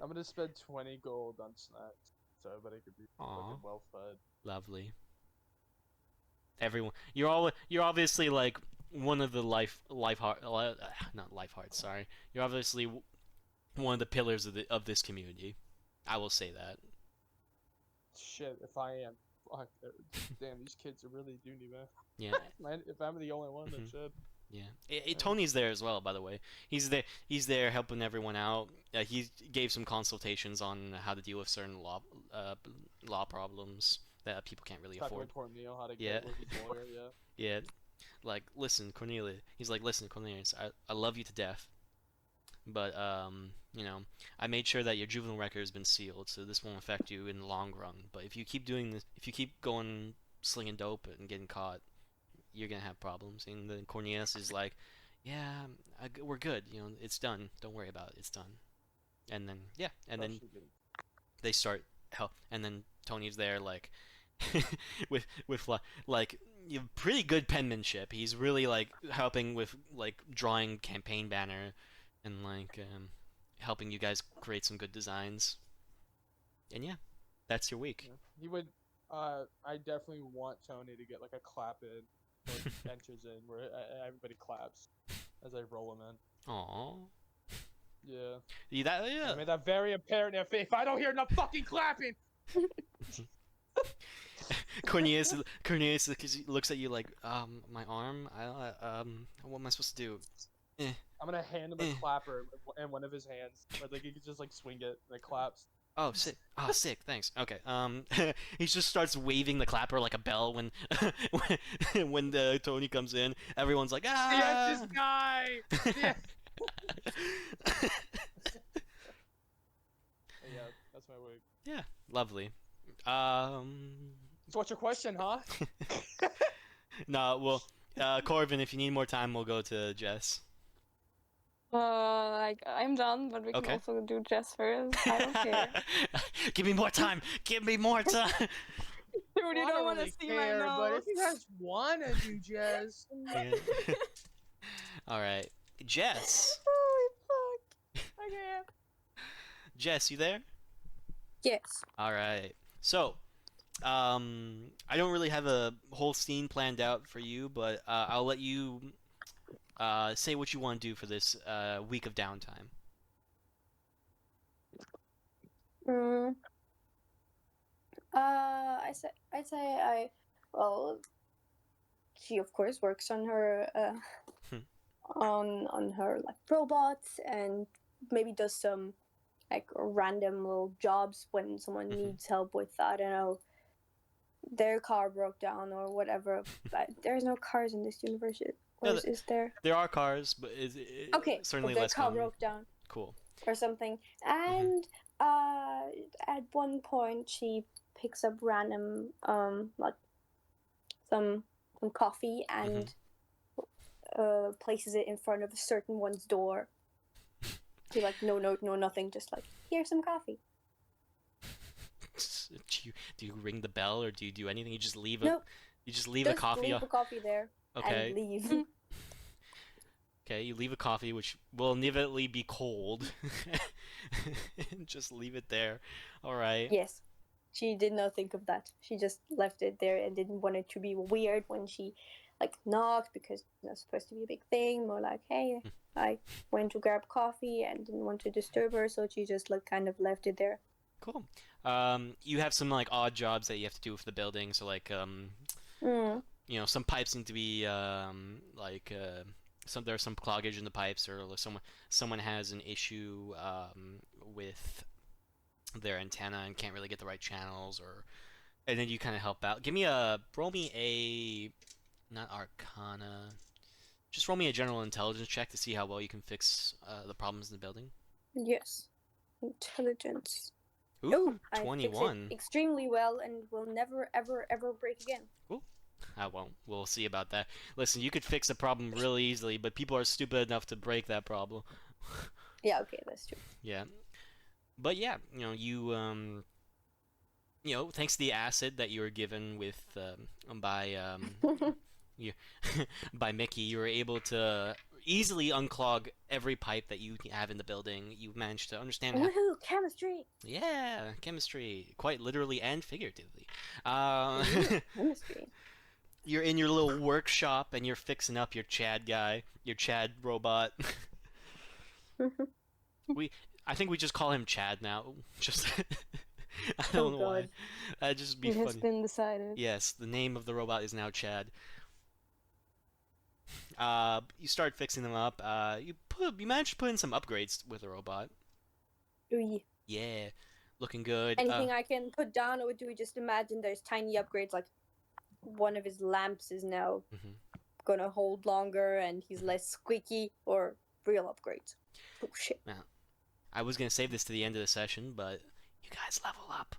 I'm gonna spend 20 gold on snacks so everybody could be fucking well fed. lovely. Everyone, you're obviously like one of the not life hearts. Sorry, you're obviously one of the pillars of this community. I will say that. Shit, if I am, fuck, damn, these kids really do need me. Yeah. If I'm the only one that should. Yeah. Tony's there as well, by the way. He's there helping everyone out. He gave some consultations on how to deal with certain law problems that people can't really Talking afford. with Cornel how to get with his lawyer, Yeah. Like, listen, Cornelia. He's like, listen, Cornelius, I love you to death. But you know, I made sure that your juvenile record has been sealed, so this won't affect you in the long run. But if you keep doing this, if you keep going slinging dope and getting caught, you're gonna have problems. And then Cornelius is like, yeah, we're good. You know, it's done. Don't worry about it. It's done. And then then they start help. And then Tony's there like, with like pretty good penmanship. He's really like helping with like drawing campaign banner, and like helping you guys create some good designs. And yeah, that's your week. Yeah. He would. I definitely want Tony to get like a clap in, or enters in where everybody claps as I roll him in. Aww. Yeah. Yeah. I made that very apparent. If I don't hear enough fucking clapping. Cornelius looks at you like, my arm. What am I supposed to do? I'm gonna hand him a clapper in one of his hands, or like he could just like swing it and it claps. Oh, sick. Oh, sick. Thanks. Okay. He just starts waving the clapper like a bell when when the Tony comes in. Everyone's like, ah! Yes, this guy. Yeah. Yeah, that's my wig. Yeah, lovely. So what's your question, huh? No, well, Corbin, if you need more time, we'll go to Jess. Like I'm done, but we can Okay. also do Jess first. I don't care. Give me more time. Give me more time. Dude, you I don't want to really see care, my but nose. if you guys wanna do Jess, Yeah. All right, Jess. Holy fuck. Okay. Jess, you there? Yes. All right. So, I don't really have a whole scene planned out for you, but I'll let you say what you want to do for this week of downtime. I'd say well, she of course works on her on her like robots, and maybe does some like random little jobs when someone needs help with, I don't know, their car broke down or whatever. But there's no cars in this universe. Or is there? There are cars, but Okay, certainly but their less car common. broke down. Cool. Or something. And at one point she picks up random like some coffee and places it in front of a certain one's door. Be like, no note, no nothing, just like, here's some coffee. Do you ring the bell, or do you do anything? You just leave Nope. You just leave a coffee. Leave a coffee there. Okay. And leave. Okay, you leave a coffee, which will inevitably be cold. Just leave it there. All right. Yes. She did not think of that. She just left it there and didn't want it to be weird when she like knocked because it's not supposed to be a big thing. More like, hey, I went to grab coffee and didn't want to disturb her, so she just like kind of left it there. Cool. You have some like odd jobs that you have to do with the building. So like some pipes need to be there's some cloggage in the pipes, or someone has an issue with their antenna and can't really get the right channels, and then you kind of help out. Roll me a, not Arcana, just roll me a general intelligence check to see how well you can fix the problems in the building. Yes, intelligence. Ooh, I fix 21. it extremely well and will never, ever, ever break again. Ooh. I won't. We'll see about that. Listen, you could fix a problem really easily, but people are stupid enough to break that problem. Yeah, okay, that's true. Yeah. But yeah, thanks to the acid that you were given with you, by Mickey, you were able to easily unclog every pipe that you have in the building. You managed to understand how... Woohoo, chemistry! Yeah, chemistry, quite literally and figuratively. Chemistry. You're in your little workshop and you're fixing up your Chad guy, your Chad robot. I think we just call him Chad now. Just I don't know why. That'd just be It funny. has been decided. Yes, the name of the robot is now Chad. You start fixing them up. You managed to put in some upgrades with the robot. Oui. Yeah, looking good. Anything I can put down, or do we just imagine there's tiny upgrades, like one of his lamps is now gonna hold longer and he's less squeaky, or real upgrades? Oh shit. Now, I was gonna save this to the end of the session, but you guys level up.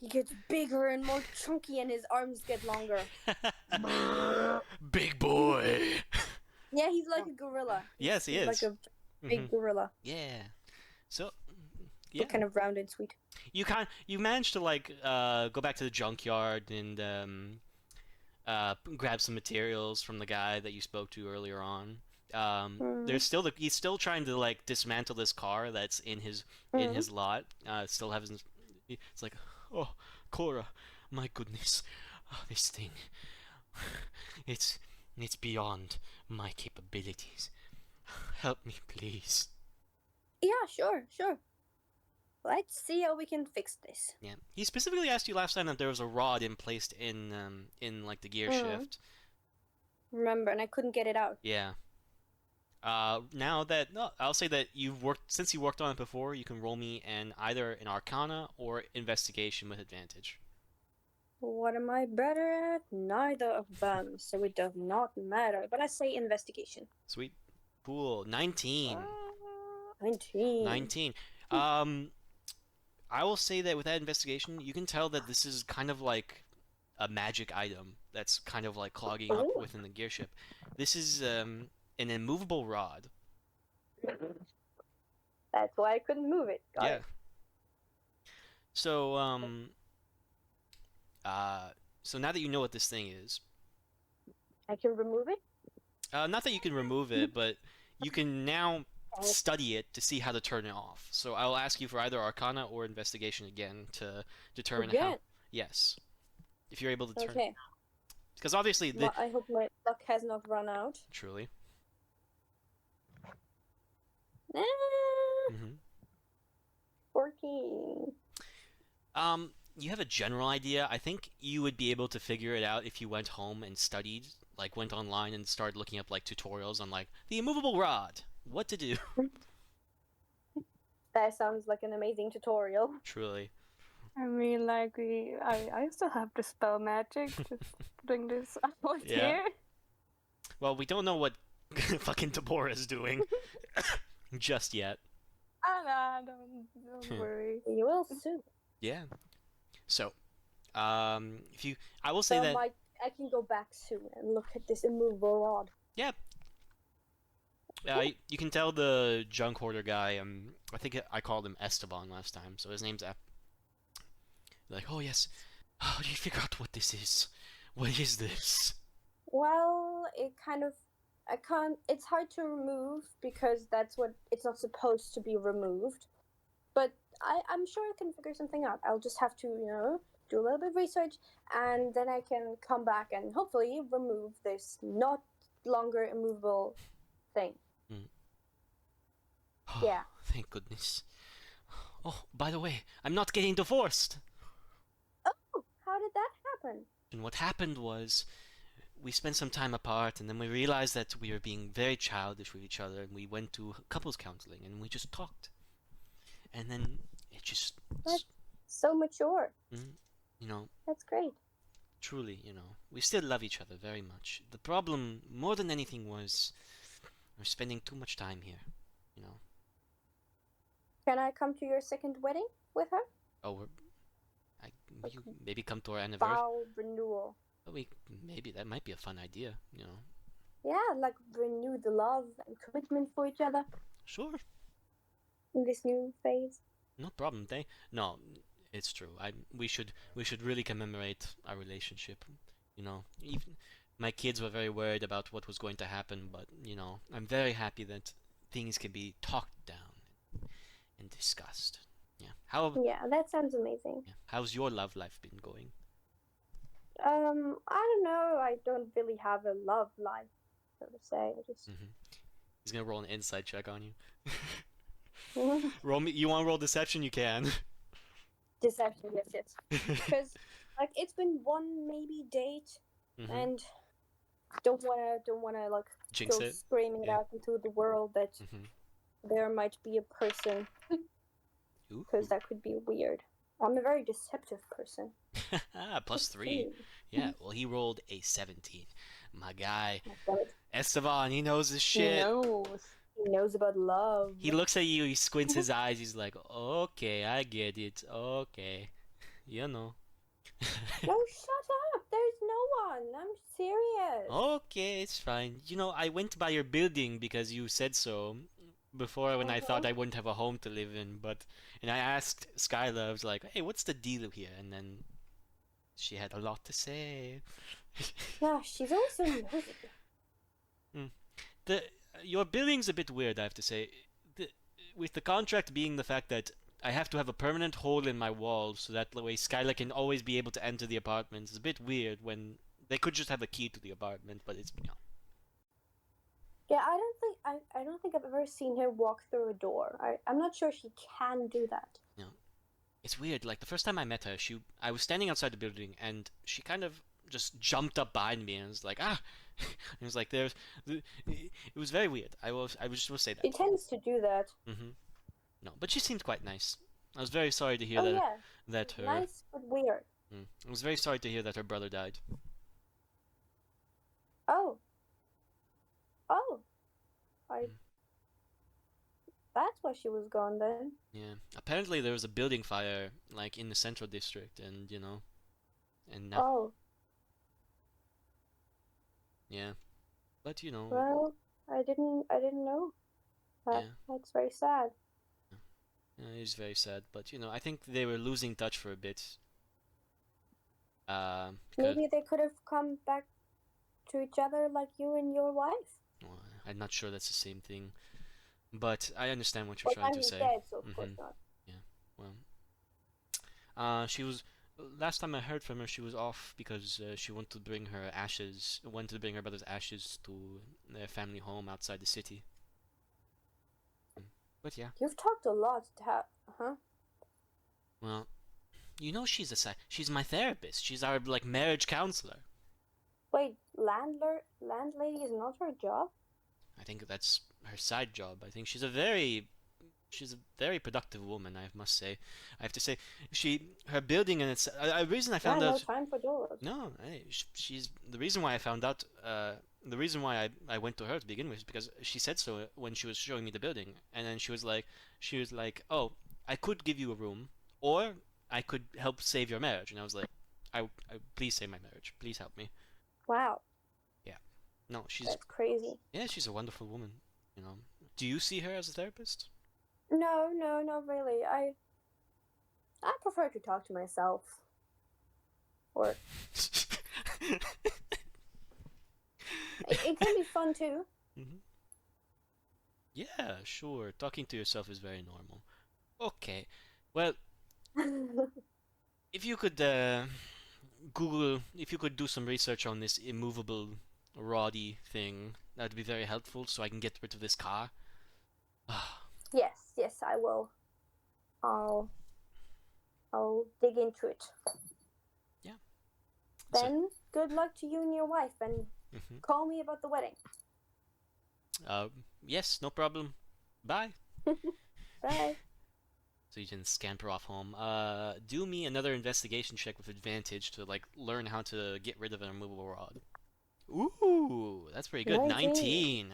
He gets bigger and more chunky and his arms get longer. Big boy. Yeah, he's like a gorilla. Yes, he is. Like a big gorilla. Yeah. So, yeah. But kind of round and sweet. You managed to go back to the junkyard and grab some materials from the guy that you spoke to earlier on. He's still trying to like dismantle this car that's in his lot. Still has it's like, oh, Cora, my goodness, this thing, it's beyond my capabilities. Help me, please. Yeah, sure. Let's see how we can fix this. Yeah, he specifically asked you last time that there was a rod placed in like the gear shift. Remember, and I couldn't get it out. Yeah. I'll say that since you worked on it before, you can roll me either an Arcana or Investigation with advantage. What am I better at? Neither of them, so it does not matter. But I say Investigation. Sweet. Cool. 19. 19. 19. I will say that with that investigation, you can tell that this is kind of like a magic item that's kind of like clogging up within the gear ship. This is an immovable rod. That's why I couldn't move it. Got it. So so now that you know what this thing is, I can remove it? not that you can remove it, but you can now study it to see how to turn it off. So I'll ask you for either Arcana or Investigation again to determine how. Yes, if you're able to turn. Okay. Because obviously, I hope my luck has not run out. Truly. 14. You have a general idea. I think you would be able to figure it out if you went home and studied, like went online and started looking up like tutorials on like the immovable rod, what to do. That sounds like an amazing tutorial. Truly. I mean, like I still have to spell magic. Just putting this out here. Well, we don't know what fucking Deborah is doing just yet. Don't worry. You will soon. Yeah. So, I will say that I can go back soon and look at this immovable rod. Yeah. You can tell the junk hoarder guy. I think I called him Estevan last time, so his name's like, oh yes. Oh, you figure out what this is? What is this? Well, it's hard to remove because it's not supposed to be removed. But I'm sure I can figure something out. I'll just have to, do a little bit of research, and then I can come back and hopefully remove this not longer immovable thing. Yeah. Thank goodness. Oh, by the way, I'm not getting divorced. Oh, how did that happen? And what happened was, we spent some time apart, and then we realized that we were being very childish with each other, and we went to couples counseling, and we just talked. And then it just, That's so mature. you know, That's great. truly, we still love each other very much. The problem, more than anything, was we're spending too much time here, Can I come to your second wedding with her? Oh, you maybe come to our anniversary. Vow renewal. Maybe that might be a fun idea, Yeah, like renew the love and commitment for each other Sure, in this new phase. no problem. No, it's true. We should really commemorate our relationship. Even my kids were very worried about what was going to happen, but I'm very happy that things can be talked down and discussed. Yeah. Yeah, that sounds amazing. How's your love life been going? I don't know. I don't really have a love life, so to say. I just He's gonna roll an insight check on you. Roll me. You want to roll deception? You can. deception, yes. Because like it's been one maybe date, and don't wanna like Jinx go it. screaming it Yeah. out into the world that there might be a person, because that could be weird. I'm a very deceptive person. Plus 3. Yeah, well, he rolled a 17. My guy, Damn it. Estevan, he knows his shit. He knows about love. He looks at you, he squints his eyes, he's like, okay, I get it, okay. No, shut up! There's no one. I'm serious. Okay, it's fine. I went by your building because you said so before when I thought I wouldn't have a home to live in, and I asked Skylar, I was like, hey, what's the deal here? And then she had a lot to say. Yeah, she's also nosy. Your building's a bit weird, I have to say. With the contract being the fact that I have to have a permanent hole in my wall so that the way Skylar can always be able to enter the apartment. It's a bit weird when they could just have a key to the apartment, but it's Yeah, I don't think I've ever seen her walk through a door. I'm not sure she can do that. It's weird. Like the first time I met her, I was standing outside the building and she kind of just jumped up behind me and was like, ah. It was like it was very weird. I just will say that. She tends to do that. No, but she seemed quite nice. I was very sorry to hear that her nice but weird. I was very sorry to hear that her brother died. Oh. That's why she was gone then. Yeah. Apparently there was a building fire like in the central district, and and now. Oh. Yeah. But Well, I didn't know. That's very sad. It is very sad, but I think they were losing touch for a bit. Maybe they could have come back to each other like you and your wife. Well, I'm not sure that's the same thing, but I understand what you're trying to say. Dead, so of course not. Yeah, well, she was. Last time I heard from her, she was off because she wanted to bring her brother's ashes to their family home outside the city. But yeah. You've talked a lot, huh? Well, she's my therapist. She's our marriage counselor. Wait, landlady is not her job? I think that's her side job. I think she's a very productive woman, I must say. I have to say, her building and it's a reason I found out. No time for doors. No, she's the reason why I found out. The reason why I went to her to begin with is because she said so when she was showing me the building, and then she was like, oh, I could give you a room, or I could help save your marriage, and I was like, I please save my marriage, please help me. Wow. Yeah. No, That's crazy. Yeah, she's a wonderful woman. Do you see her as a therapist? No, not really. I prefer to talk to myself. Or it can be fun too. Yeah, sure. Talking to yourself is very normal. Okay. Well, if you could if you could do some research on this immovable roddy thing, that'd be very helpful so I can get rid of this car. Yes, I will. I'll dig into it. Yeah. So, Then, good luck to you and your wife, and call me about the wedding. yes, no problem. Bye. Bye. So you can scamper off home. Do me another investigation check with advantage to like learn how to get rid of an immovable rod. Ooh, that's pretty good. 19.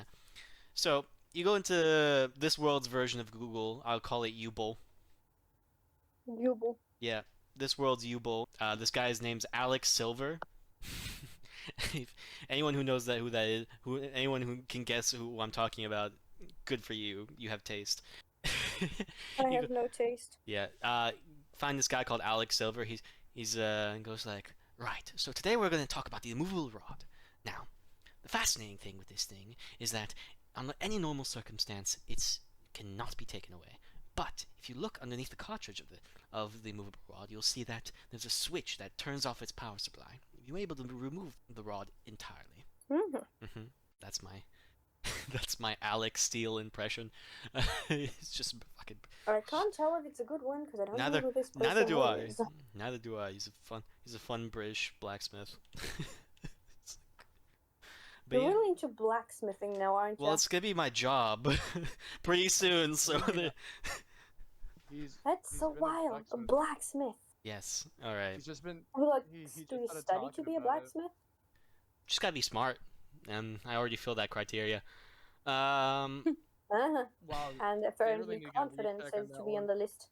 So you go into this world's version of Google. I'll call it Ubel. Jubel. Yeah, this world's Ubel. This guy's name's Alex Silver. If anyone who knows who that is, anyone who can guess who I'm talking about, good for you. You have taste. I have no taste. Yeah. Find this guy called Alex Silver. He's goes like, right. So today we're going to talk about the immovable rod. Now, the fascinating thing with this thing is that under any normal circumstance, it cannot be taken away. But if you look underneath the cartridge of the immovable rod, you'll see that there's a switch that turns off its power supply. You're able to remove the rod entirely. That's my that's my Alex Steele impression. It's just fucking. I can't tell if it's a good one because I don't know who this person Neither do I. is. Neither do I. He's a fun British blacksmith. But You're yeah. really into blacksmithing now, aren't you? Well, it's gonna be my job pretty soon, so That's so wild. A blacksmith. yes. All right. He's just been. Like, He just do you started study to talking be a about it. blacksmith? Just gotta be smart, and I already filled that criteria. Um. Uh-huh. Wow. And really apparently need to confidence recheck on is to that be on one. the list.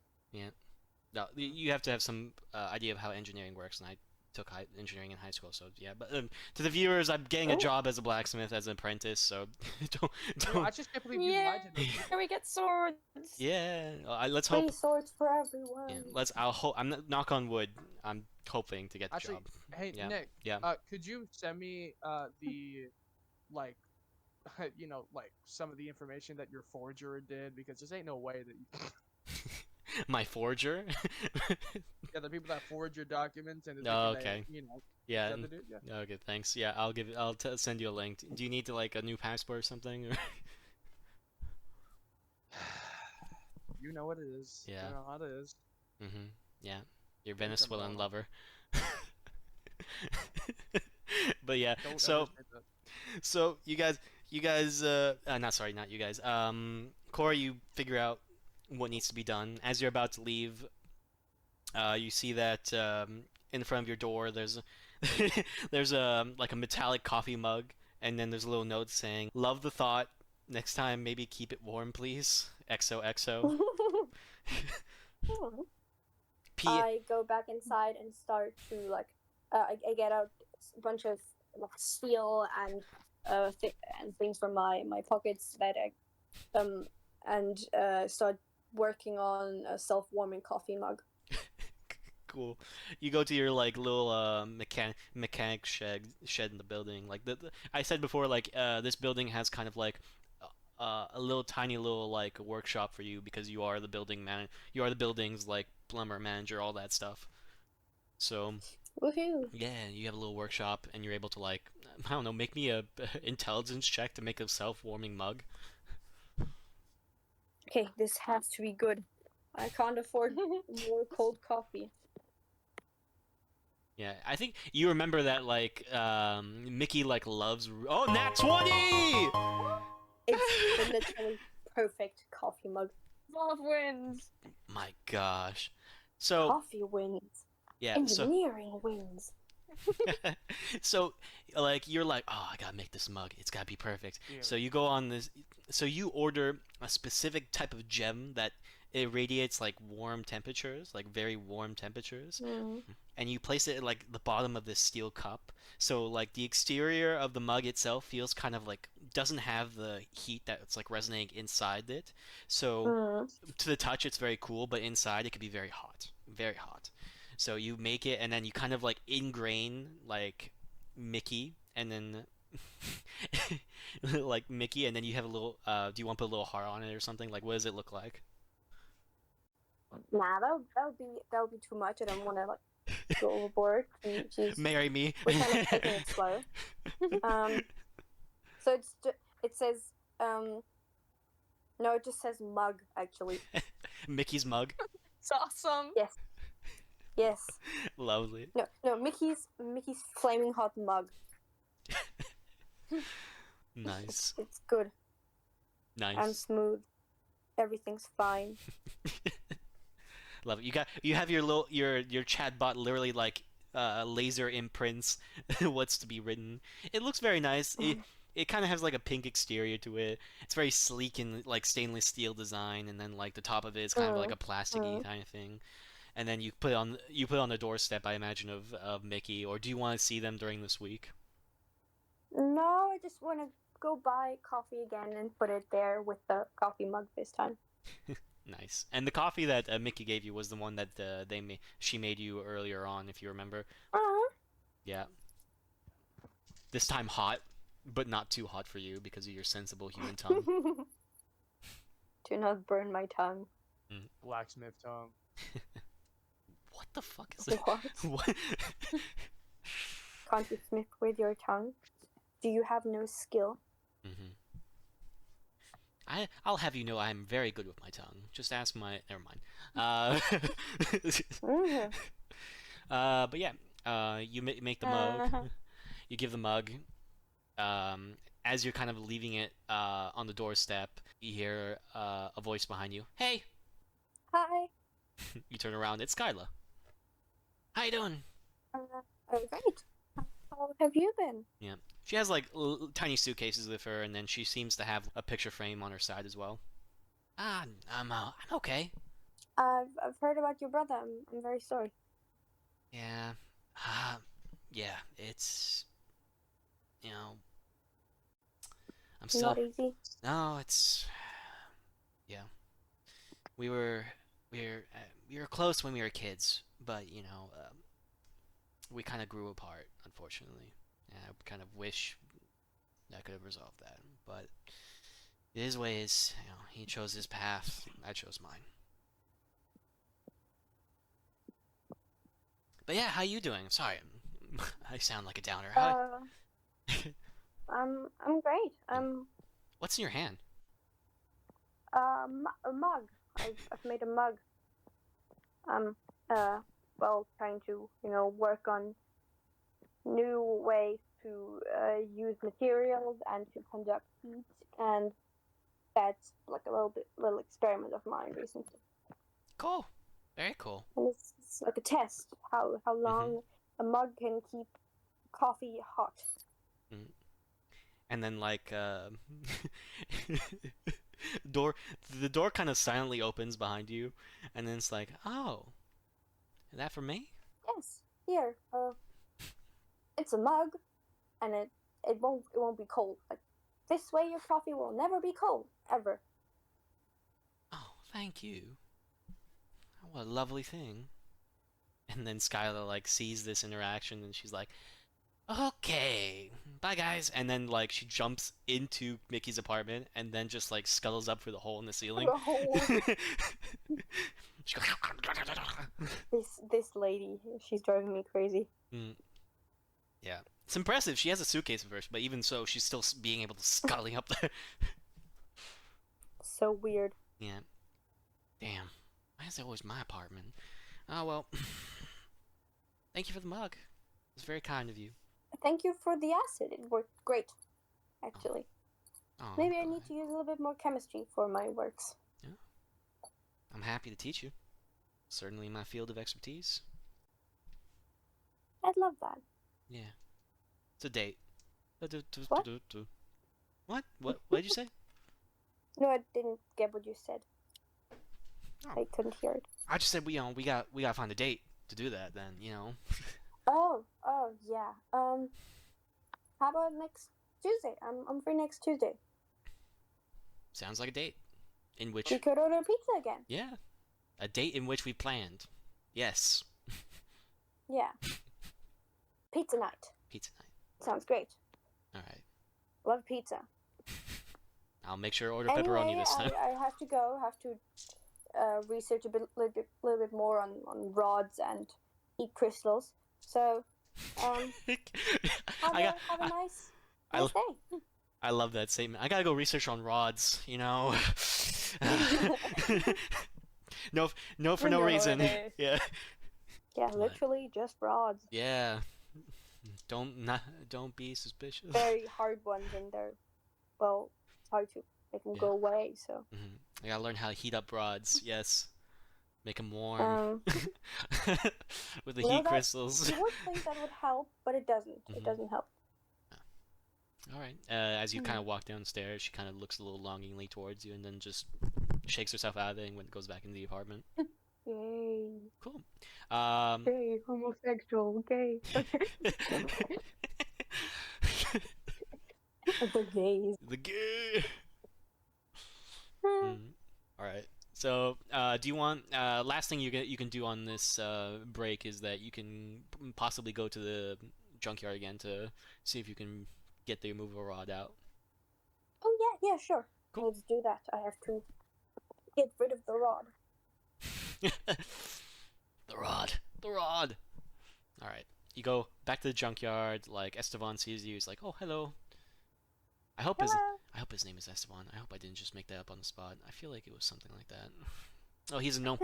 No, you have to have some idea of how engineering works, and I took engineering in high school, so yeah. But to the viewers, I'm getting a job as a blacksmith as an apprentice, so don't. No, I just can't believe you lied to me. Can we get swords? Yeah, let's hope. Free swords for everyone. Yeah, I'll hope. Knock on wood. I'm hoping to get the Actually, job. hey Yeah. Nick. Yeah. Could you send me the like you know, like some of the information that your forger did, because there ain't no way that you My forger. yeah, the people that forge your documents and Oh, okay. you know, Yeah. is that the dude? Yeah. Okay. Thanks. Yeah. I'll send you a link. Do you need to like a new passport or something? You know what it is. Yeah. You know how it is. Yeah. Your Don't Venezuelan come lover. But yeah. Don't So. ever say that. So not you guys. Corey, you figure out what needs to be done. As you're about to leave, you see that in front of your door there's there's like a metallic coffee mug, and then there's a little note saying, "Love the thought. Next time, maybe keep it warm, please. XOXO." I go back inside and start to like, I get out a bunch of like steel and and things from my pockets that I start working on a self-warming coffee mug. Cool. You go to your like little mechanic shed in the building. Like I said before, like this building has kind of like a little tiny little like workshop for you because you are the you are the building's like plumber, manager, all that stuff. So Woohoo! yeah, you have a little workshop and you're able to like I don't know, make me a intelligence check to make a self-warming mug. Okay, this has to be good. I can't afford more cold coffee. Yeah, I think you remember that like Mickey like loves nat 20! It's the literally perfect coffee mug. Love wins. My gosh. So Coffee wins. yeah, Engineering wins. so like you're like, oh, I gotta make this mug, it's gotta be perfect. Yeah. So you go on this, so you order a specific type of gem that it radiates like warm temperatures, like very warm temperatures, and you place it at like the bottom of this steel cup. So like the exterior of the mug itself feels kind of like doesn't have the heat that's like resonating inside it. So to the touch it's very cool, but inside it could be very hot, very hot. So you make it, and then you kind of like ingrain like Mickey, and then like Mickey, and then you have a little. Do you want to put a little heart on it or something? Like, what does it look like? Nah, that would be too much. I don't want to like go overboard. She's Marry me. we're kind of taking it slow. So it says no, it just says mug actually. Mickey's mug. It's awesome. Yes. Yes. Lovely. No, Mickey's flaming hot mug. Nice. It's good and Nice. smooth. Everything's fine. Love it. You have your chat bot literally like laser imprints what's to be written. It looks very nice. It kind of has like a pink exterior to it. It's very sleek and like stainless steel design, and then like the top of it is kind of like a plasticky kind of thing. And then you put it on the doorstep, I imagine, of Mickey. Or do you want to see them during this week? No, I just want to go buy coffee again and put it there with the coffee mug this time. Nice. And the coffee that Mickey gave you was the one that she made you earlier on, if you remember. Yeah. This time hot, but not too hot for you because of your sensible human tongue. Do not burn my tongue. Blacksmith tongue. What the fuck is that? What? What? Can't you smith with your tongue? Do you have no skill? I'll have you know I'm very good with my tongue. Just ask my. Never mind. But yeah. You make the mug. You give the mug. As you're kind of leaving it on the doorstep, you hear a voice behind you. Hey. Hi. You turn around. It's Skyla. How you doing? Great. How have you been? Yeah. She has like tiny suitcases with her, and then she seems to have a picture frame on her side as well. I'm okay. I've heard about your brother. I'm very sorry. Yeah. Yeah. It's I'm still. Not easy. No, it's. Yeah. We were close when we were kids, but we kind of grew apart, unfortunately. And I kind of wish I could have resolved that, but it is what it is. He chose his path. I chose mine. But yeah, how you doing? Sorry, I sound like a downer. I'm great. What's in your hand? A mug. I've made a mug. Well, trying to work on new ways to use materials and to conduct heat, and that's like a little experiment of mine recently. Cool. Very cool. And it's like a test how long a mug can keep coffee hot. And then like the door kind of silently opens behind you, and then it's like, oh, is that for me? Yes. Here. It's a mug, and it won't be cold. Like this way, your coffee will never be cold ever. Oh, thank you. What a lovely thing. And then Skylar like sees this interaction, and she's like, okay, bye guys. And then like she jumps into Mickey's apartment, and then just like scuttles up through the hole in the ceiling. The hole. She goes, This lady, she's driving me crazy. Yeah, it's impressive. She has a suitcase first, but even so, she's still being able to scuttling up there. So weird. Yeah. Damn. Why is it always my apartment? Oh well. Thank you for the mug. It was very kind of you. Thank you for the acid. It worked great, actually. Oh, Maybe I I'm need to use a little bit more chemistry for my works. Yeah. I'm happy to teach you. Certainly my field of expertise. I'd love that. Yeah. It's a date. What? What? What did you say? No, I didn't get what you said. Oh. I couldn't hear it. I just said we gotta find a date to do that then, Oh, yeah. How about next Tuesday? I'm free next Tuesday. Sounds like a date. In which We could order pizza again. Yeah. A date in which we planned. Yes. Yeah. Pizza night. Pizza night. Sounds great. Alright. Love pizza. I'll make sure to order pepperoni this time. I have to go. Have to research little bit more on rods and heat crystals. So, have I got. a nice I, nice day. I love that statement. I gotta go research on rods. No, no, for no reason. Holiday. Yeah. Yeah, But- literally just rods. Yeah. Don't be suspicious. Very hard ones, and they're well, it's hard to make them Yeah. go away. So, I gotta learn how to heat up rods. Yes. Make them warm. With the you know heat that- crystals. you would think that would help, but it doesn't. Mhm. It doesn't help. All right. As you kind of walk downstairs, she kind of looks a little longingly towards you, and then just shakes herself out of it and goes back into the apartment. Yay. Cool. Gay, homosexual, gay. The gays. The gay. All right. So, do you want last thing you can do on this break is that you can possibly go to the junkyard again to see if you can get the removal rod out. Oh yeah, sure. Cool. Let's do that. I have to get rid of the rod. The rod. The rod. All right. You go back to the junkyard. Like Estevan sees you. He's like, "Oh, hello." I hope his name is Estevan. I hope I didn't just make that up on the spot. I feel like it was something like that. Oh, he's a gnome.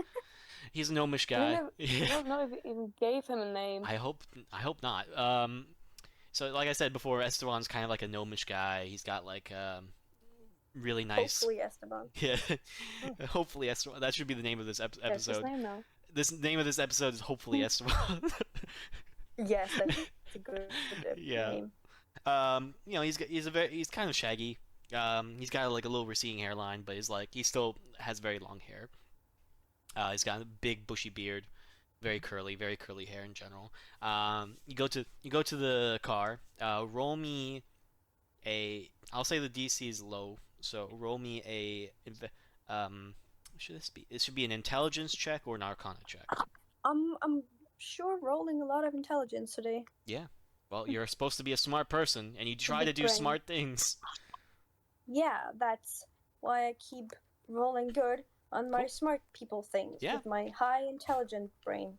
He's a gnomish guy. I don't know if it even gave him a name. I hope not. So like I said before, Esteban's kind of like a gnomish guy. He's got like really nice. Hopefully, Esteban. Yeah. Hopefully Esteban. That should be the name of this That's his episode. name now. This name of this episode is hopefully Esteban. Yes, that's a good Yeah. name. He's kind of shaggy. He's got like a little receding hairline, but he still has very long hair. He's got a big bushy beard, very curly hair in general. You go to the car. Roll me a. I'll say the DC is low, so roll me a. It should be an intelligence check or an arcana check. I'm sure rolling a lot of intelligence today. Well, you're supposed to be a smart person, and you try to Big do brain. smart things. Yeah, that's why I keep rolling good on my Cool. smart people things Yeah. with my high intelligent brain.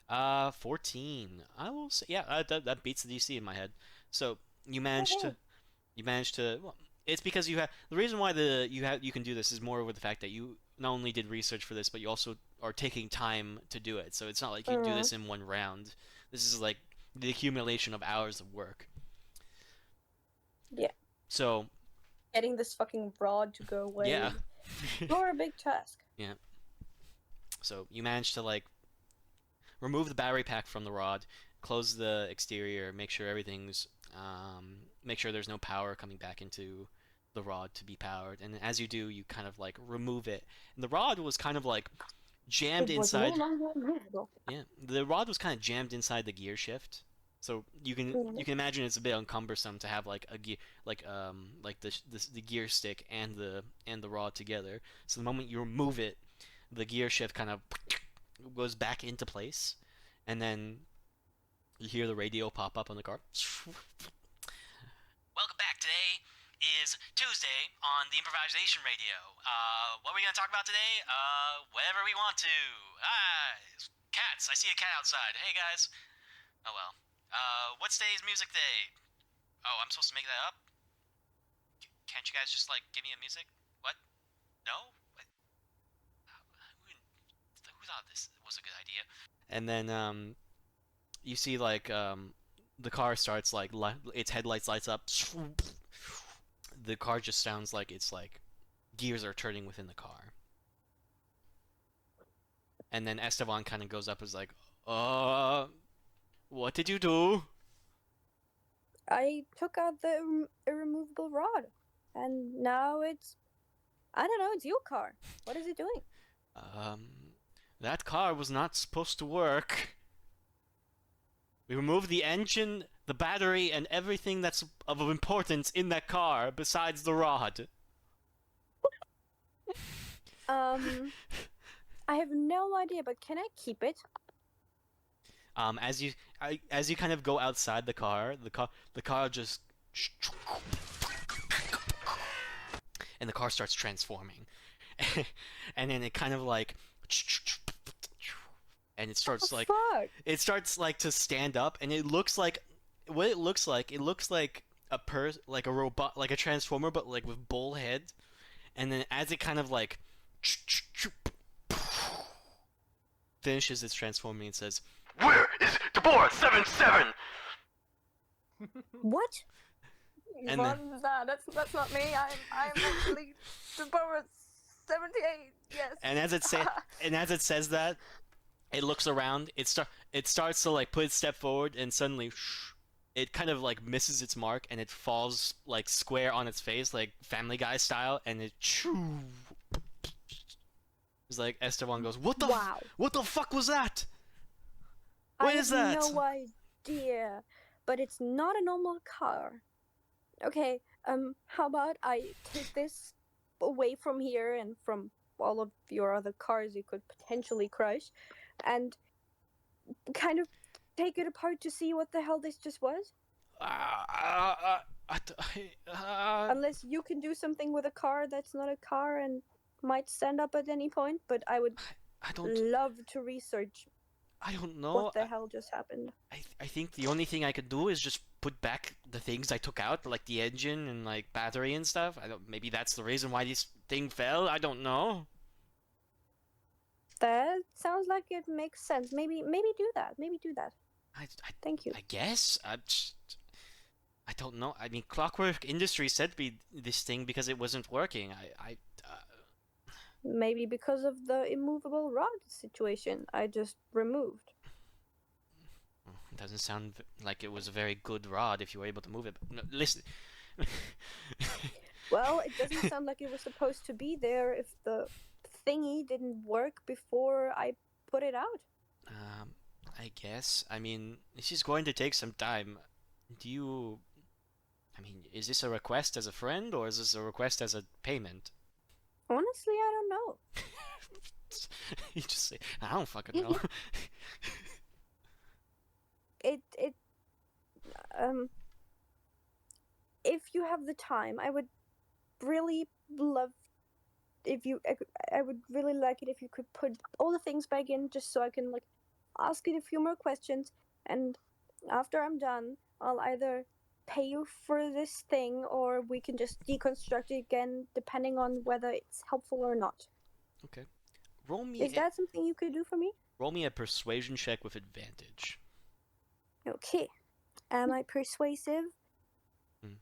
14. I will say, yeah, that beats the DC in my head. So you managed to, Well, it's because you have the reason why you can do this is more with the fact that you not only did research for this, but you also are taking time to do it. So it's not like you do this in one round. This is like the accumulation of hours of work. Yeah. So Getting this fucking rod to go away. yeah. You're a big task. So you managed to like remove the battery pack from the rod, close the exterior, make sure everything's make sure there's no power coming back into the rod to be powered. And as you do, you kind of like remove it. And the rod was kind of like jammed It was inside. no longer movable. Yeah, the rod was kind of jammed inside the gear shift. So you can imagine it's a bit cumbersome to have like a gear like the gear stick and the rod together. So the moment you remove it, the gear shift kind of goes back into place, and then you hear the radio pop up on the car. Welcome back. Today is Tuesday on the improvisation radio. What are we gonna talk about today? Whatever we want to. Cats. I see a cat outside. Hey guys. Oh well. What's today's music day? Oh, I'm supposed to make that up? Can't you guys just like give me a music? What? No? What? Who thought this was a good idea? And then you see like the car starts like its headlights lights up. The car just sounds like it's like gears are turning within the car. And then Estevan kind of goes up and is like, what did you do? I took out the removable rod, and now it's, I don't know, it's your car. What is it doing? That car was not supposed to work. We removed the engine, the battery, and everything that's of importance in that car besides the rod. I have no idea, but can I keep it? As you kind of go outside the car just and the car starts transforming, and then it kind of like and it starts like Fuck. to stand up, and it looks like what it looks like. It looks like like a robot, like a transformer, but like with bull head. And then as it kind of like finishes its transforming, it says, "Where is Deborah 77?" What? And what then- was that? That's not me. I'm actually Deborah 78. Yes. And as it says that, it looks around. It starts to like put its step forward, and suddenly, it kind of like misses its mark, and it falls like square on its face, like Family Guy style, and it. It's like Esteban goes, Wow. what the fuck was that? What is I that? have no idea, but it's not a normal car. Okay, how about I take this away from here and from all of your other cars you could potentially crush, and kind of take it apart to see what the hell this just was? Unless you can do something with a car that's not a car and might stand up at any point, but I would I don't love to research I don't know. what the hell just happened. I think the only thing I could do is just put back the things I took out, like the engine and like battery and stuff. Maybe that's the reason why this thing fell. I don't know. That sounds like it makes sense. Maybe do that. Maybe do that. Thank you. I guess I don't know. I mean, Clockwork Industries sent me this thing because it wasn't working. Maybe because of the immovable rod situation I just removed. It doesn't sound like it was a very good rod if you were able to move it. No, listen. Well, it doesn't sound like it was supposed to be there if the thingy didn't work before I put it out. I guess. I mean, this is going to take some time. I mean, is this a request as a friend or is this a request as a payment? Honestly, I don't know. You just say, I don't fucking know. If you have the time, I would really love if you. I would really like it if you could put all the things back in, just so I can like ask it a few more questions, and after I'm done, I'll either pay you for this thing or we can just deconstruct it again, depending on whether it's helpful or not. Okay. Roll me. Is that something you could do for me? Roll me a persuasion check with advantage. Okay. Am I persuasive? Hmm.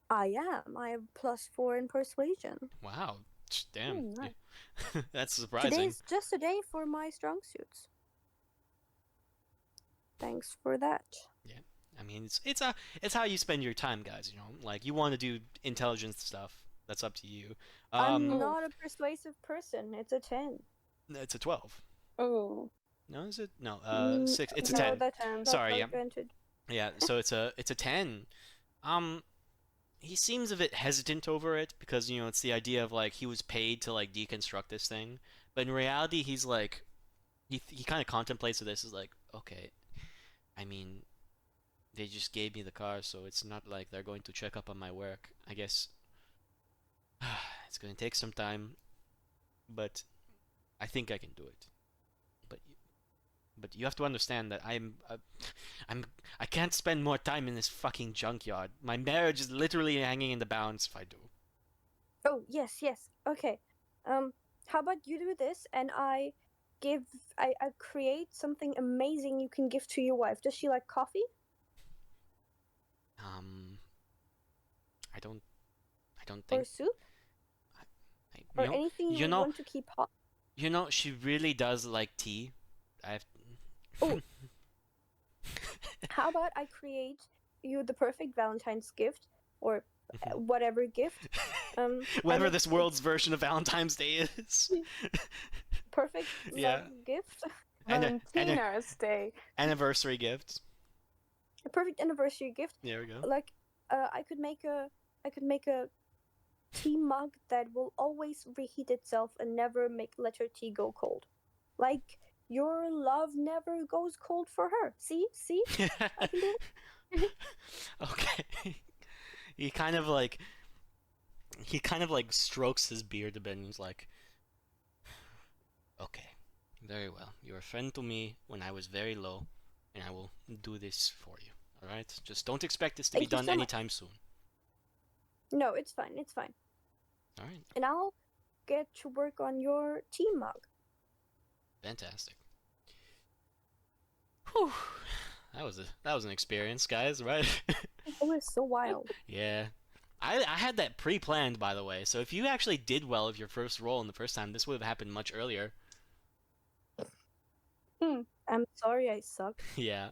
I am. I have +4 in persuasion. Wow. Damn. nice. That's surprising. Today's just a day for my strong suits. Thanks for that. I mean, it's how you spend your time, guys. You know, like you want to do intelligence stuff. That's up to you. I'm not a persuasive person. It's a 10. It's a 12. Oh. No, is it? No, Mm, 6. It's a no, 10. that's Sorry, yeah. granted. Yeah, so it's a 10. He seems a bit hesitant over it because it's the idea of like he was paid to like deconstruct this thing, but in reality he's like he kind of contemplates this as like, okay, I mean, they just gave me the car, so it's not like they're going to check up on my work. I guess it's going to take some time, but I think I can do it. But you have to understand that I can't spend more time in this fucking junkyard. My marriage is literally hanging in the balance if I do. Oh, yes. Okay. How about you do this and I create something amazing you can give to your wife. Does she like coffee? I don't Or think soup? Or anything you want to keep hot? She really does like tea. Oh. How about I create you the perfect Valentine's gift, or whatever gift. Whatever this world's version of Valentine's Day is. Perfect Yeah. love gift. Valentina's Day. Anniversary gifts. A perfect anniversary gift. There we go. Like, I could make a tea mug that will always reheat itself and never let your tea go cold. Like, your love never goes cold for her. See? I can do it. Okay. He kind of like strokes his beard a bit and he's like, okay, Very well. You're a friend to me when I was very low, and I will do this for you. All right? Just don't expect this to be Thank you done so much. anytime soon. No, it's fine. It's fine. All right. And I'll get to work on your tea mug. Fantastic. Whew. That was an experience, guys, right? It was so wild. Yeah. I had that pre-planned, by the way, so if you actually did well with your first roll in the first time, this would have happened much earlier. I'm sorry I suck. Yeah.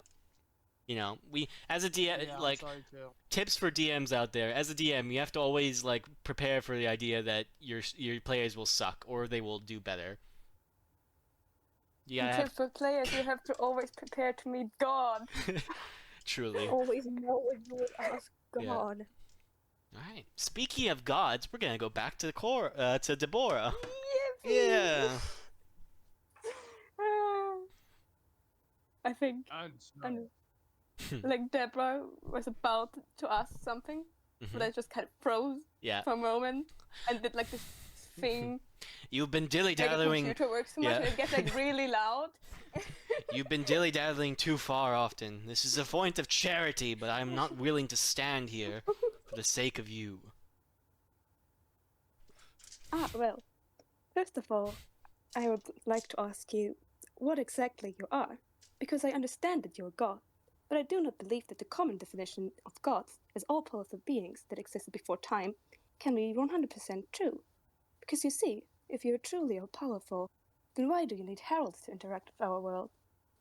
You know, we as a DM, Yeah, I'm like sorry too. tips for DMs out there. As a DM, you have to always like prepare for the idea that your players will suck or they will do better. You gotta Tip have for players, you have to always prepare to meet God. truly. Always know when you would ask God. Yeah. All right. Speaking of gods, we're gonna go back to to Deborah. Yeah. I think And like Deborah was about to ask something, but I just kind of froze Yeah. for a moment and did like this thing. You've been Like a dilly-dallying. computer works so much Yeah. and it gets like really loud. You've been dilly-dallying too far often. This is a point of charity, but I'm not willing to stand here for the sake of you. Well, first of all, I would like to ask you what exactly you are, because I understand that you're God, but I do not believe that the common definition of gods as all powerful beings that existed before time can be 100% true. Because you see, if you're truly all powerful, then why do you need heralds to interact with our world?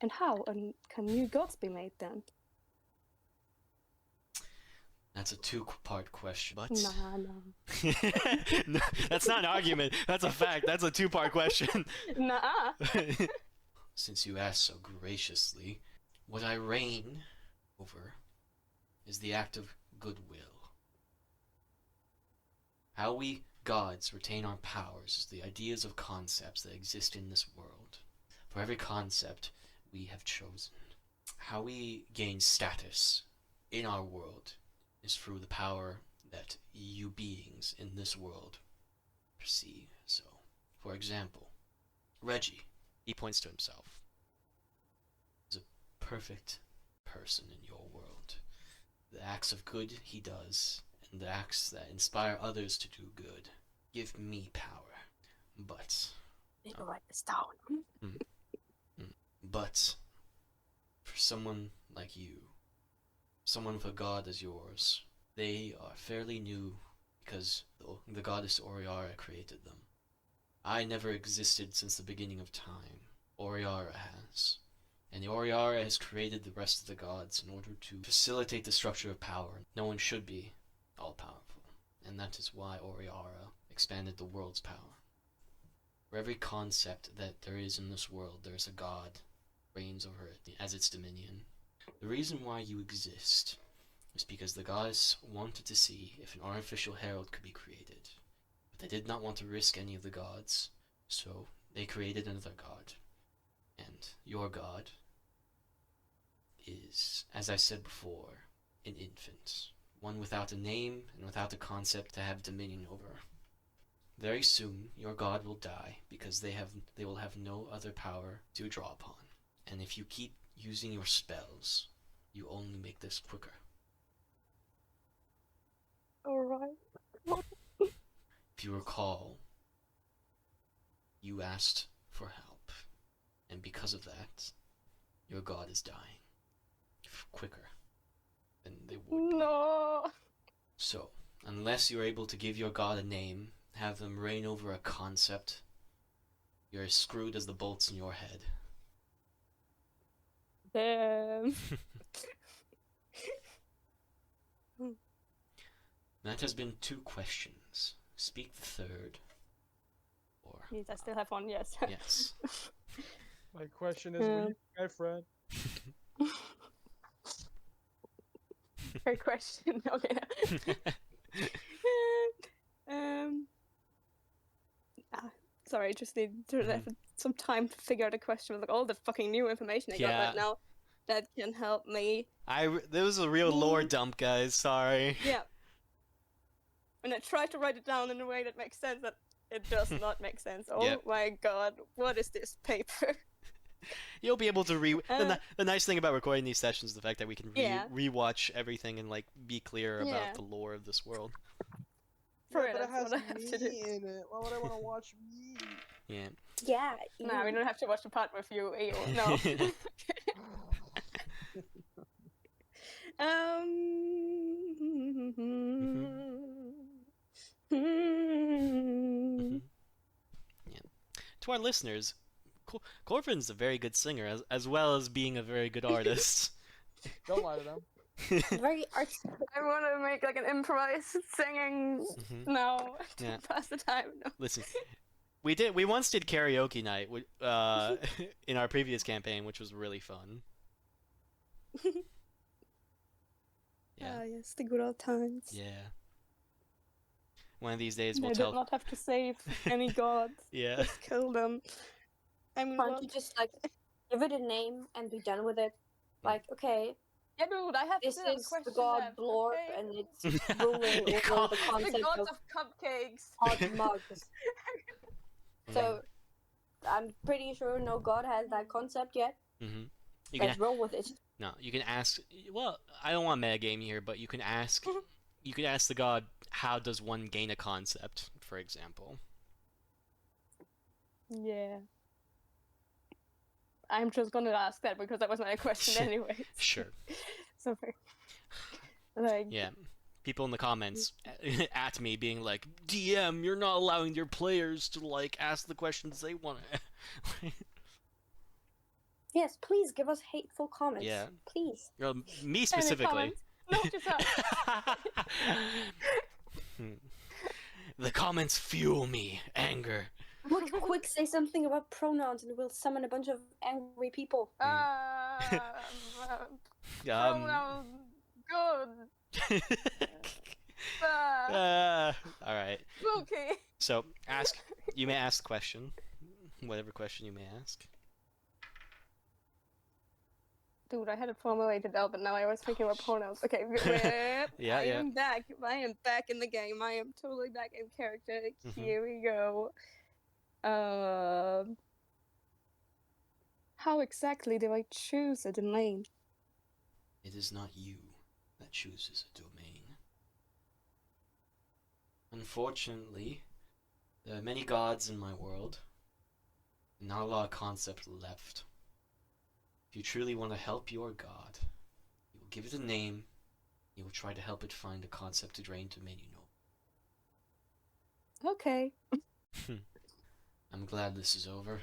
And how can new gods be made then? That's a two-part question, but... Nah. No, that's not an argument. That's a fact. That's a two-part question. Nah. Since you asked so graciously, what I reign over is the act of goodwill. How we gods retain our powers is the ideas of concepts that exist in this world. For every concept we have chosen. How we gain status in our world is through the power that you beings in this world perceive. So, for example, Reggie, he points to himself, is a perfect person in your world. The acts of good he does, and the acts that inspire others to do good, give me power. But, Maybe write this down. but, for someone like you, someone with a god as yours, they are fairly new because the goddess Oriara created them. I never existed since the beginning of time. Oriara has. And the Oriara has created the rest of the gods in order to facilitate the structure of power. No one should be all-powerful. And that is why Oriara expanded the world's power. For every concept that there is in this world, there is a god reigns over it as its dominion. The reason why you exist is because the gods wanted to see if an artificial herald could be created. But they did not want to risk any of the gods, so they created another god. And your god is, as I said before, an infant. One without a name and without a concept to have dominion over. Very soon, your god will die because they will have no other power to draw upon. And if you keep using your spells, you only make this quicker. Alright. If you recall, you asked for help, and because of that, your god is dying. Quicker than they would be. No. So, unless you're able to give your god a name, have them reign over a concept, you're as screwed as the bolts in your head. Damn. That has been 2 questions. Speak the third. Or Yes, I still have one, yes. yes. my question is, will you be my friend? Great question. Okay. Sorry, just need to have some time to figure out a question with like all the fucking new information I got Yeah. right now that can help me. There was a real lore dump, guys. Sorry. Yeah. And I tried to write it down in a way that makes sense that It does not make sense. Oh Yep. my god, what is this paper? You'll be able to Uh, the nice thing about recording these sessions is the fact that we can Yeah. rewatch everything and like be clear Yeah. about the lore of this world. For Yeah, but it that's has what I have to do. me in it. Why would I want to watch me? Yeah. Yeah. Nah, we ew. don't have to watch the part with you. Ew, no. Mhm. Yeah. To our listeners, Corvin's a very good singer as well as being a very good artist. Don't lie to them. Very arts. I want to make like an improvised singing. Mhm. No, to Yeah. pass the time. No. Listen, we once did karaoke night in our previous campaign, which was really fun. Yeah. Ah, yes, the good old times. Yeah. One of these days They we'll did tell. not have to save any gods. Yeah. Just kill them. I mean, Can't what? you just like give it a name and be done with it? Like, okay, Yeah, dude, I have this still have a is the question god left, Blorp, okay? and it's ruling You over can't- the The concept gods of of cupcakes. hot mugs. So I'm pretty sure no god has that concept yet. Mm-hmm. You can Let's roll with it. no. You can ask. Well, I don't want metagame here, but you can ask. You could ask the god, how does one gain a concept, for example. Yeah. I'm just gonna ask that because that was my question anyway. Sure. So, like, Yeah. People in the comments at me being like, DM, you're not allowing your players to like ask the questions they want. Yes, please give us hateful comments. Yeah. Please. Well, me any specifically. comments? Note yourself. The comments fuel me, anger. Quick, say something about pronouns and we'll summon a bunch of angry people. Pronoun good. All right. Okay. So you may ask the question, whatever question you may ask. Dude, I had it formulated out, but now I was thinking about pronouns. Okay, Yeah, I yeah. am back. I am back in the game. I am totally back in character. Mhm. Here we go. How exactly do I choose a domain? It is not you that chooses a domain. Unfortunately, there are many gods in my world, and not a lot of concepts left. If you truly want to help your god, you will give it a name, you will try to help it find a concept to drain to many know. Okay. I'm glad this is over.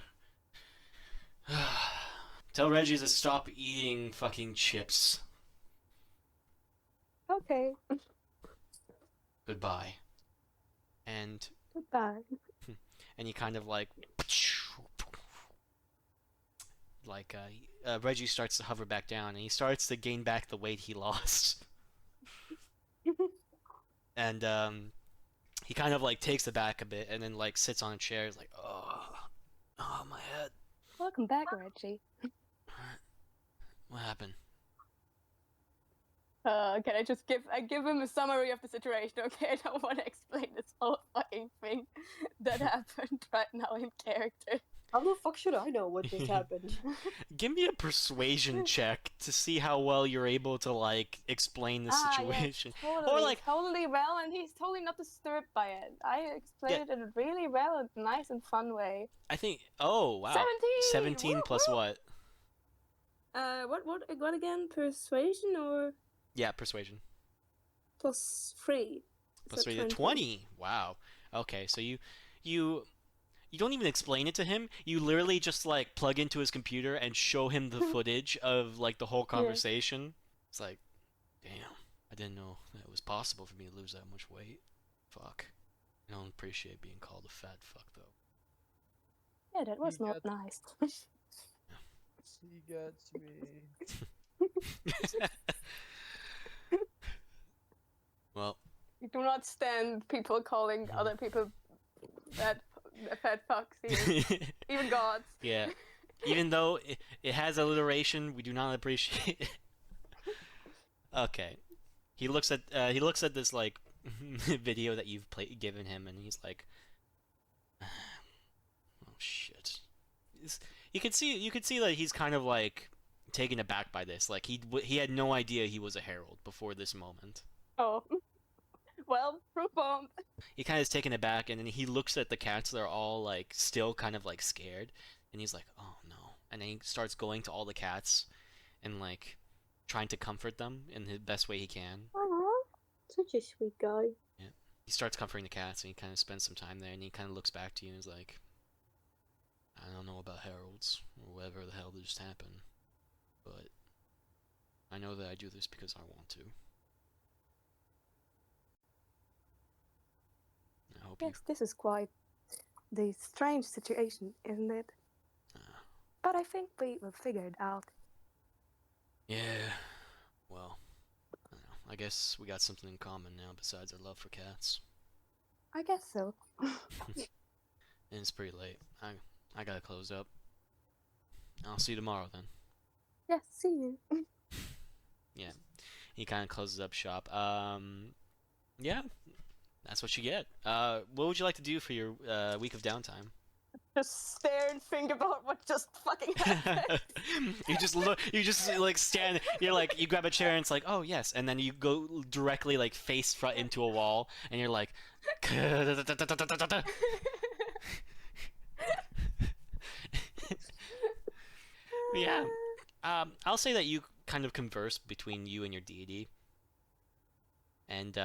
Tell Reggie to stop eating fucking chips. Okay. Goodbye. And Goodbye. he kind of like Reggie starts to hover back down and he starts to gain back the weight he lost. And he kind of like takes it back a bit and then like sits on a chair. He's like, oh my head. Welcome back, Reggie. What happened? Can I just give him a summary of the situation, okay? I don't want to explain this whole fucking thing that happened right now in character. How the fuck should I know what just happened? Give me a persuasion check to see how well you're able to like explain the situation. Yes, totally, Or like totally well, and he's totally not disturbed by it. I explained it really well in a nice and fun way. I think. Oh wow. 17 plus what? What again? Persuasion or Yeah, persuasion. +3? Plus 3 to 20. Wow. Okay, so you don't even explain it to him. You literally just like plug into his computer and show him the footage of like the whole conversation. It's like, damn, I didn't know that it was possible for me to lose that much weight. Fuck. I don't appreciate being called a fat fuck though. Yeah, that was You not got- nice. He gets me. Well, You do not stand people calling other people fat fucks, even gods. yeah. Even though it has alliteration, we do not appreciate it. Okay. He looks at this like video that you've given him, and he's like, Oh shit. You could see that he's kind of like taken aback by this. Like he had no idea he was a herald before this moment. Oh. Well, proof bomb. He kind of is taken aback, and then he looks at the cats. They're all like still kind of like scared, and he's like, "Oh no!" And then he starts going to all the cats and like trying to comfort them in the best way he can. Aww, such a sweet guy. Yeah. He starts comforting the cats, and he kind of spends some time there, and he kind of looks back to you and is like, "I don't know about heralds or whatever the hell just happened, but I know that I do this because I want to. I hope Yes, this is quite the strange situation, isn't it? you. But I think we will figure it out. Yeah. Well, I don't know. I guess we got something in common now besides our love for cats. I guess so. And it's pretty late. I gotta close up. I'll see you tomorrow then. Yes, see you. Yeah. He kind of closes up shop. Yeah. That's what you get. What would you like to do for your week of downtime? Just stare and think about what just fucking happened. You just look. You just like stand. You're like you grab a chair and it's like, oh yes, and then you go directly like face front into a wall, and you're like. Yeah. I'll say that you kind of converse between you and your deity, and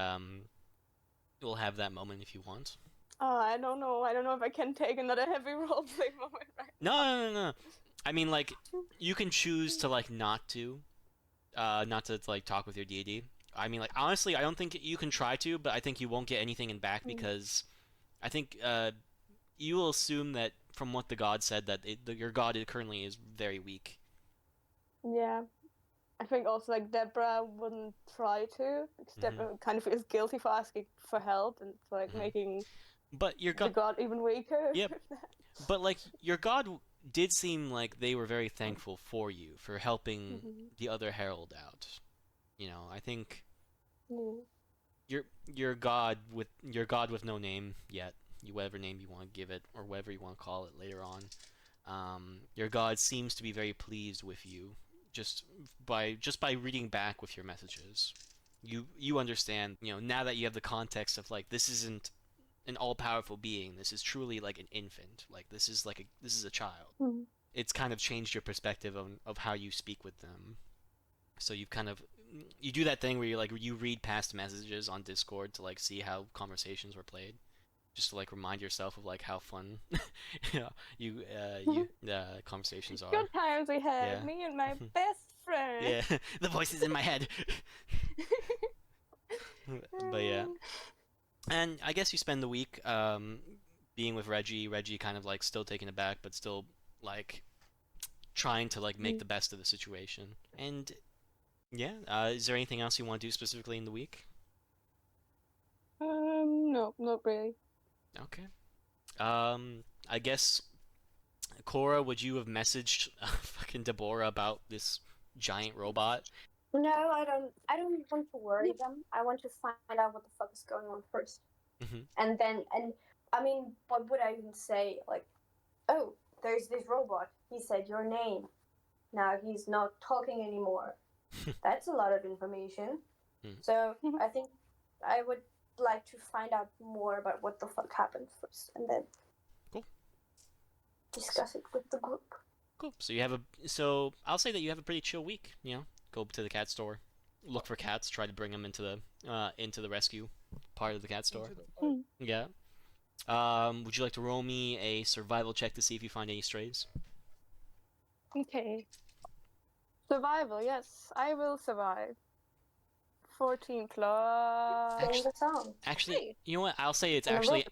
we'll have that moment if you want. Oh, I don't know. I don't know if I can take another heavy roleplay moment right No. I mean, like, you can choose to like not to like talk with your deity. I mean, like, honestly, I don't think you can try to, but I think you won't get anything in back because I think you will assume that from what the god said that your god currently is very weak. Yeah. I think also like Deborah wouldn't try to because Deborah kind of feels guilty for asking for help and for like making But your the god, god even weaker. Yep. But like your god did seem like they were very thankful for you for helping the other herald out. You know, I think your god with no name yet, whatever name you want to give it or whatever you want to call it later on, your god seems to be very pleased with you just by reading back with your messages. You understand, you know, now that you have the context of like this isn't an all-powerful being. This is truly like an infant. Like this is a child. It's kind of changed your perspective of how you speak with them. So you do that thing where you read past messages on Discord to like see how conversations were played, just to like remind yourself of like how fun conversations are. Good times we had, Yeah. me and my best friend. Yeah, the voices in my head. But yeah. And I guess you spend the week being with Reggie. Reggie kind of like still taken aback, but still like trying to like make the best of the situation. And yeah, is there anything else you want to do specifically in the week? No, not really. Okay. I guess Cora, would you have messaged fucking Deborah about this giant robot? No, I don't. I don't want to worry them. I want to find out what the fuck is going on first, and I mean, what would I even say? Like, oh, there's this robot. He said your name. Now he's not talking anymore. That's a lot of information. So I think I would like to find out more about what the fuck happened first, and then discuss it with the group. Cool. So I'll say that you have a pretty chill week. You know, go to the cat store, look for cats, try to bring them into the rescue part of the cat store. Yeah. Would you like to roll me a survival check to see if you find any strays? Okay. Survival, yes, I will survive. 14 plus. Sing the song. Actually, you know what? I'll say it's actually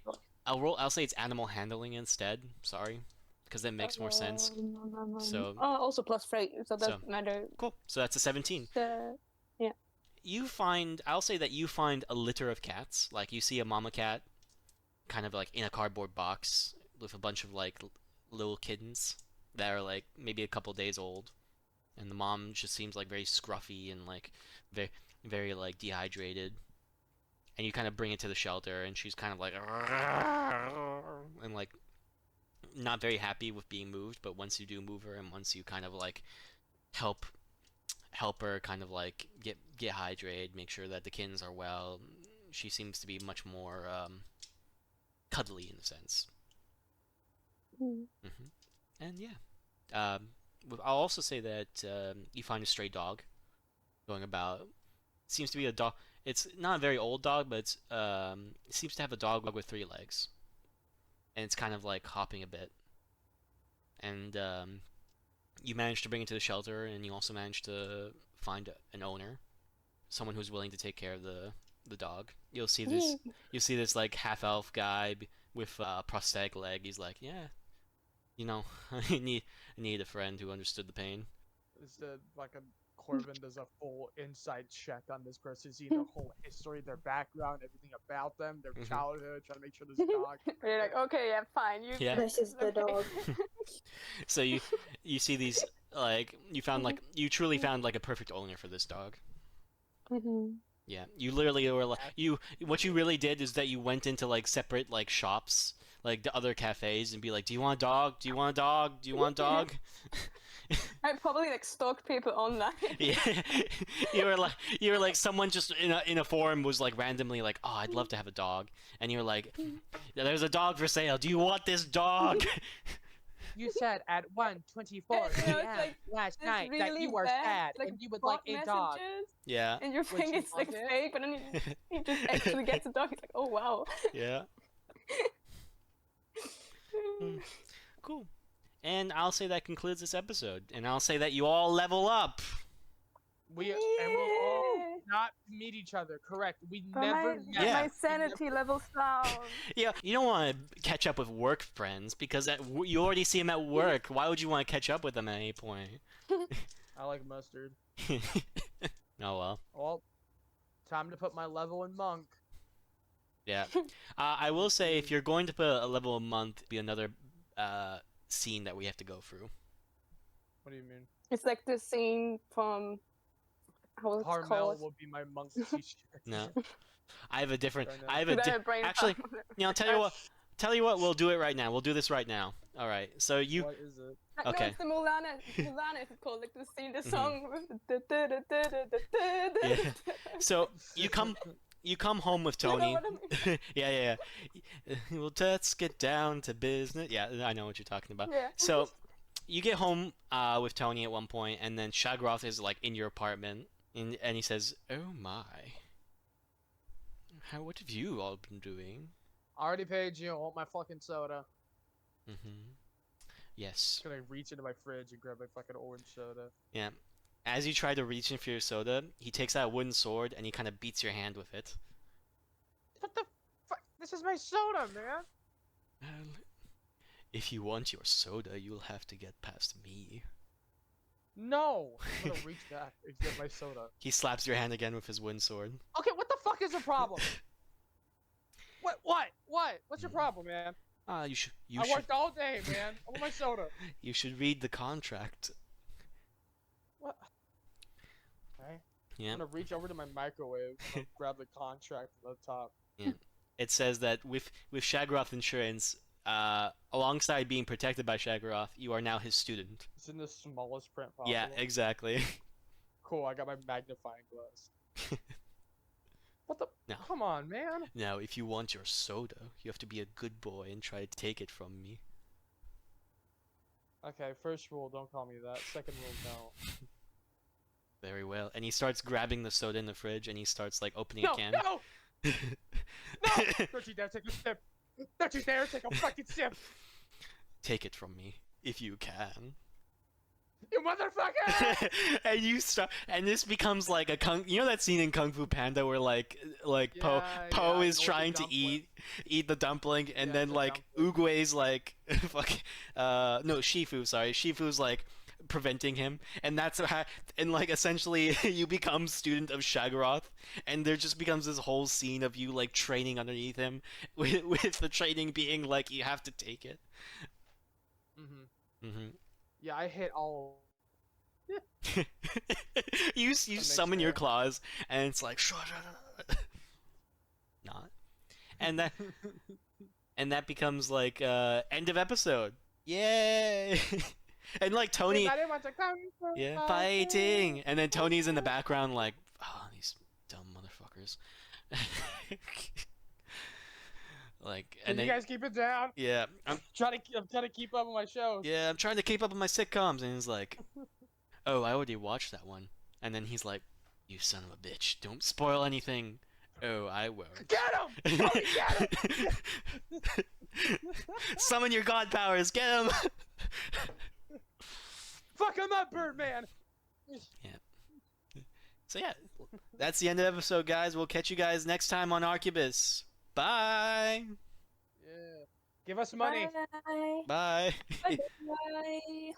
I'll say it's animal handling instead. Sorry, because that makes more sense. So also plus 3, so that doesn't matter. Cool. So that's a 17. Yeah. I'll say that you find a litter of cats. Like you see a mama cat, kind of like in a cardboard box with a bunch of like little kittens that are like maybe a couple days old, and the mom just seems like very scruffy and like very like dehydrated. and you kind of bring it to the shelter, and she's kind of like and like not very happy with being moved. But once you do move her, and once you kind of like help her kind of like get hydrated, make sure that the kittens are well, she seems to be much more cuddly in a sense. And yeah, I'll also say that you find a stray dog going about. Seems to be a dog. It's not a very old dog, but it seems to have a dog with 3 legs, and it's kind of like hopping a bit. And you manage to bring it to the shelter, and you also manage to find an owner, someone who's willing to take care of the dog. You'll see this like half elf guy with a prosthetic leg. He's like, yeah, you know, I need a friend who understood the pain. Is the like a Corbin does a full inside check on this person, seeing their whole history, their background, everything about them, their childhood, trying to make sure this dog. You're like, okay, yeah, fine. Yeah. This is the dog. So you see these like you found like you truly found like a perfect owner for this dog. Yeah, you literally were like what you really did is that you went into like separate like shops, like the other cafes, and be like, do you want a dog? Do you want a dog? Do you want a dog? I probably like stalked people online. Yeah, you were like someone just in a forum was like randomly like, oh, I'd love to have a dog, and you're like, there's a dog for sale. Do you want this dog? You said at 1:24 Yeah, p.m. like, last night that really you were bad, sad like, and you would like a bot dog. messages, Yeah. and you Would think you it's like want it? fake, but then he just actually gets a dog. He's like, oh wow. Yeah. Cool. And I'll say that concludes this episode, and I'll say that you all level up. And we'll all not meet each other. Correct. We But never. my, met. Yeah. my sanity level's down. Yeah, you don't want to catch up with work friends because you already see them at work. Why would you want to catch up with them at any point? I like mustard. Oh well. Well, time to put my level in monk. Yeah. I will say if you're going to put a level a month, be another scene that we have to go through. What do you mean? It's like the scene from how was it Carmel called? will be my monk teacher. No. I have a different. Sorry, no. I have a Did I have brain actually. fart? You know, tell you what. Tell you what. We'll do it right now. We'll do this right now. All right. So you. What is it? No, Okay. it's the Mulana. Mulana is called like the scene, the Mhm. song. Yeah. So you come home with You know Tony. what I mean? Yeah. Well, let's get down to business. Yeah, I know what you're talking about. Yeah. So you get home with Tony at one point, and then Shagroth is like in your apartment, and he says, "Oh my, what have you all been doing?" I already paid you. I want my fucking soda. Yes. Can I reach into my fridge and grab my fucking orange soda? Yeah. As you try to reach in for your soda, he takes out a wooden sword and he kind of beats your hand with it. What the fuck? This is my soda, man. Well, if you want your soda, you'll have to get past me. No. I'm gonna reach back and get my soda. He slaps your hand again with his wooden sword. Okay, what the fuck is the problem? What? What's your problem, man? You should. I worked all day, man. I want my soda. You should read the contract. What? Okay. Yeah. I'm gonna reach over to my microwave and grab the contract from the top. It says that with Shagroth Insurance, alongside being protected by Shagroth, you are now his student. It's in the smallest print possible. Yeah, exactly. Cool, I got my magnifying glass. What the? No. Come on, man. Now, if you want your soda, you have to be a good boy and try to take it from me. Okay, first rule, don't call me that. Second rule, no. Very well. And he starts grabbing the soda in the fridge, and he starts like opening No, a can. no! No! Don't you dare take a sip! Don't you dare take a fucking sip! Take it from me, if you can. You motherfucker! And you start, and this becomes like you know that scene in Kung Fu Panda where like Po I is know trying the to eat the dumpling, and Yeah, then the like Uguay's like fuck no, Shifu's like preventing him, and that's how, and like essentially you become student of Shaggoth, and there just becomes this whole scene of you like training underneath him, with the training being like you have to take it. Yeah, I hit all. You summon your claws, and it's like and that becomes like end of episode. Yay! And like Tony, Everybody wants to come for yeah, fighting, and then Tony's in the background like, oh, these dumb motherfuckers. Like, Can and you then guys keep it down? yeah, I'm trying to keep up with my shows. I'm trying to keep up with my sitcoms, and he's like, oh, I already watched that one, and then he's like, you son of a bitch, don't spoil anything. Oh, I won't. Get him! Tony, get him! Summon your god powers, get him! Fuck him up, Birdman! So yeah, that's the end of the episode, guys. We'll catch you guys next time on Arquebus. Bye! Yeah. Give us money. Bye. Bye! Bye.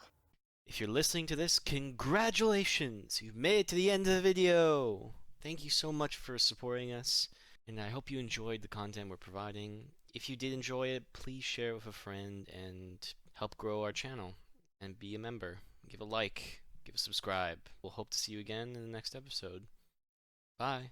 If you're listening to this, congratulations! You've made it to the end of the video! Thank you so much for supporting us, and I hope you enjoyed the content we're providing. If you did enjoy it, please share it with a friend and help grow our channel. And be a member. Give a like. Give a subscribe. We'll hope to see you again in the next episode. Bye!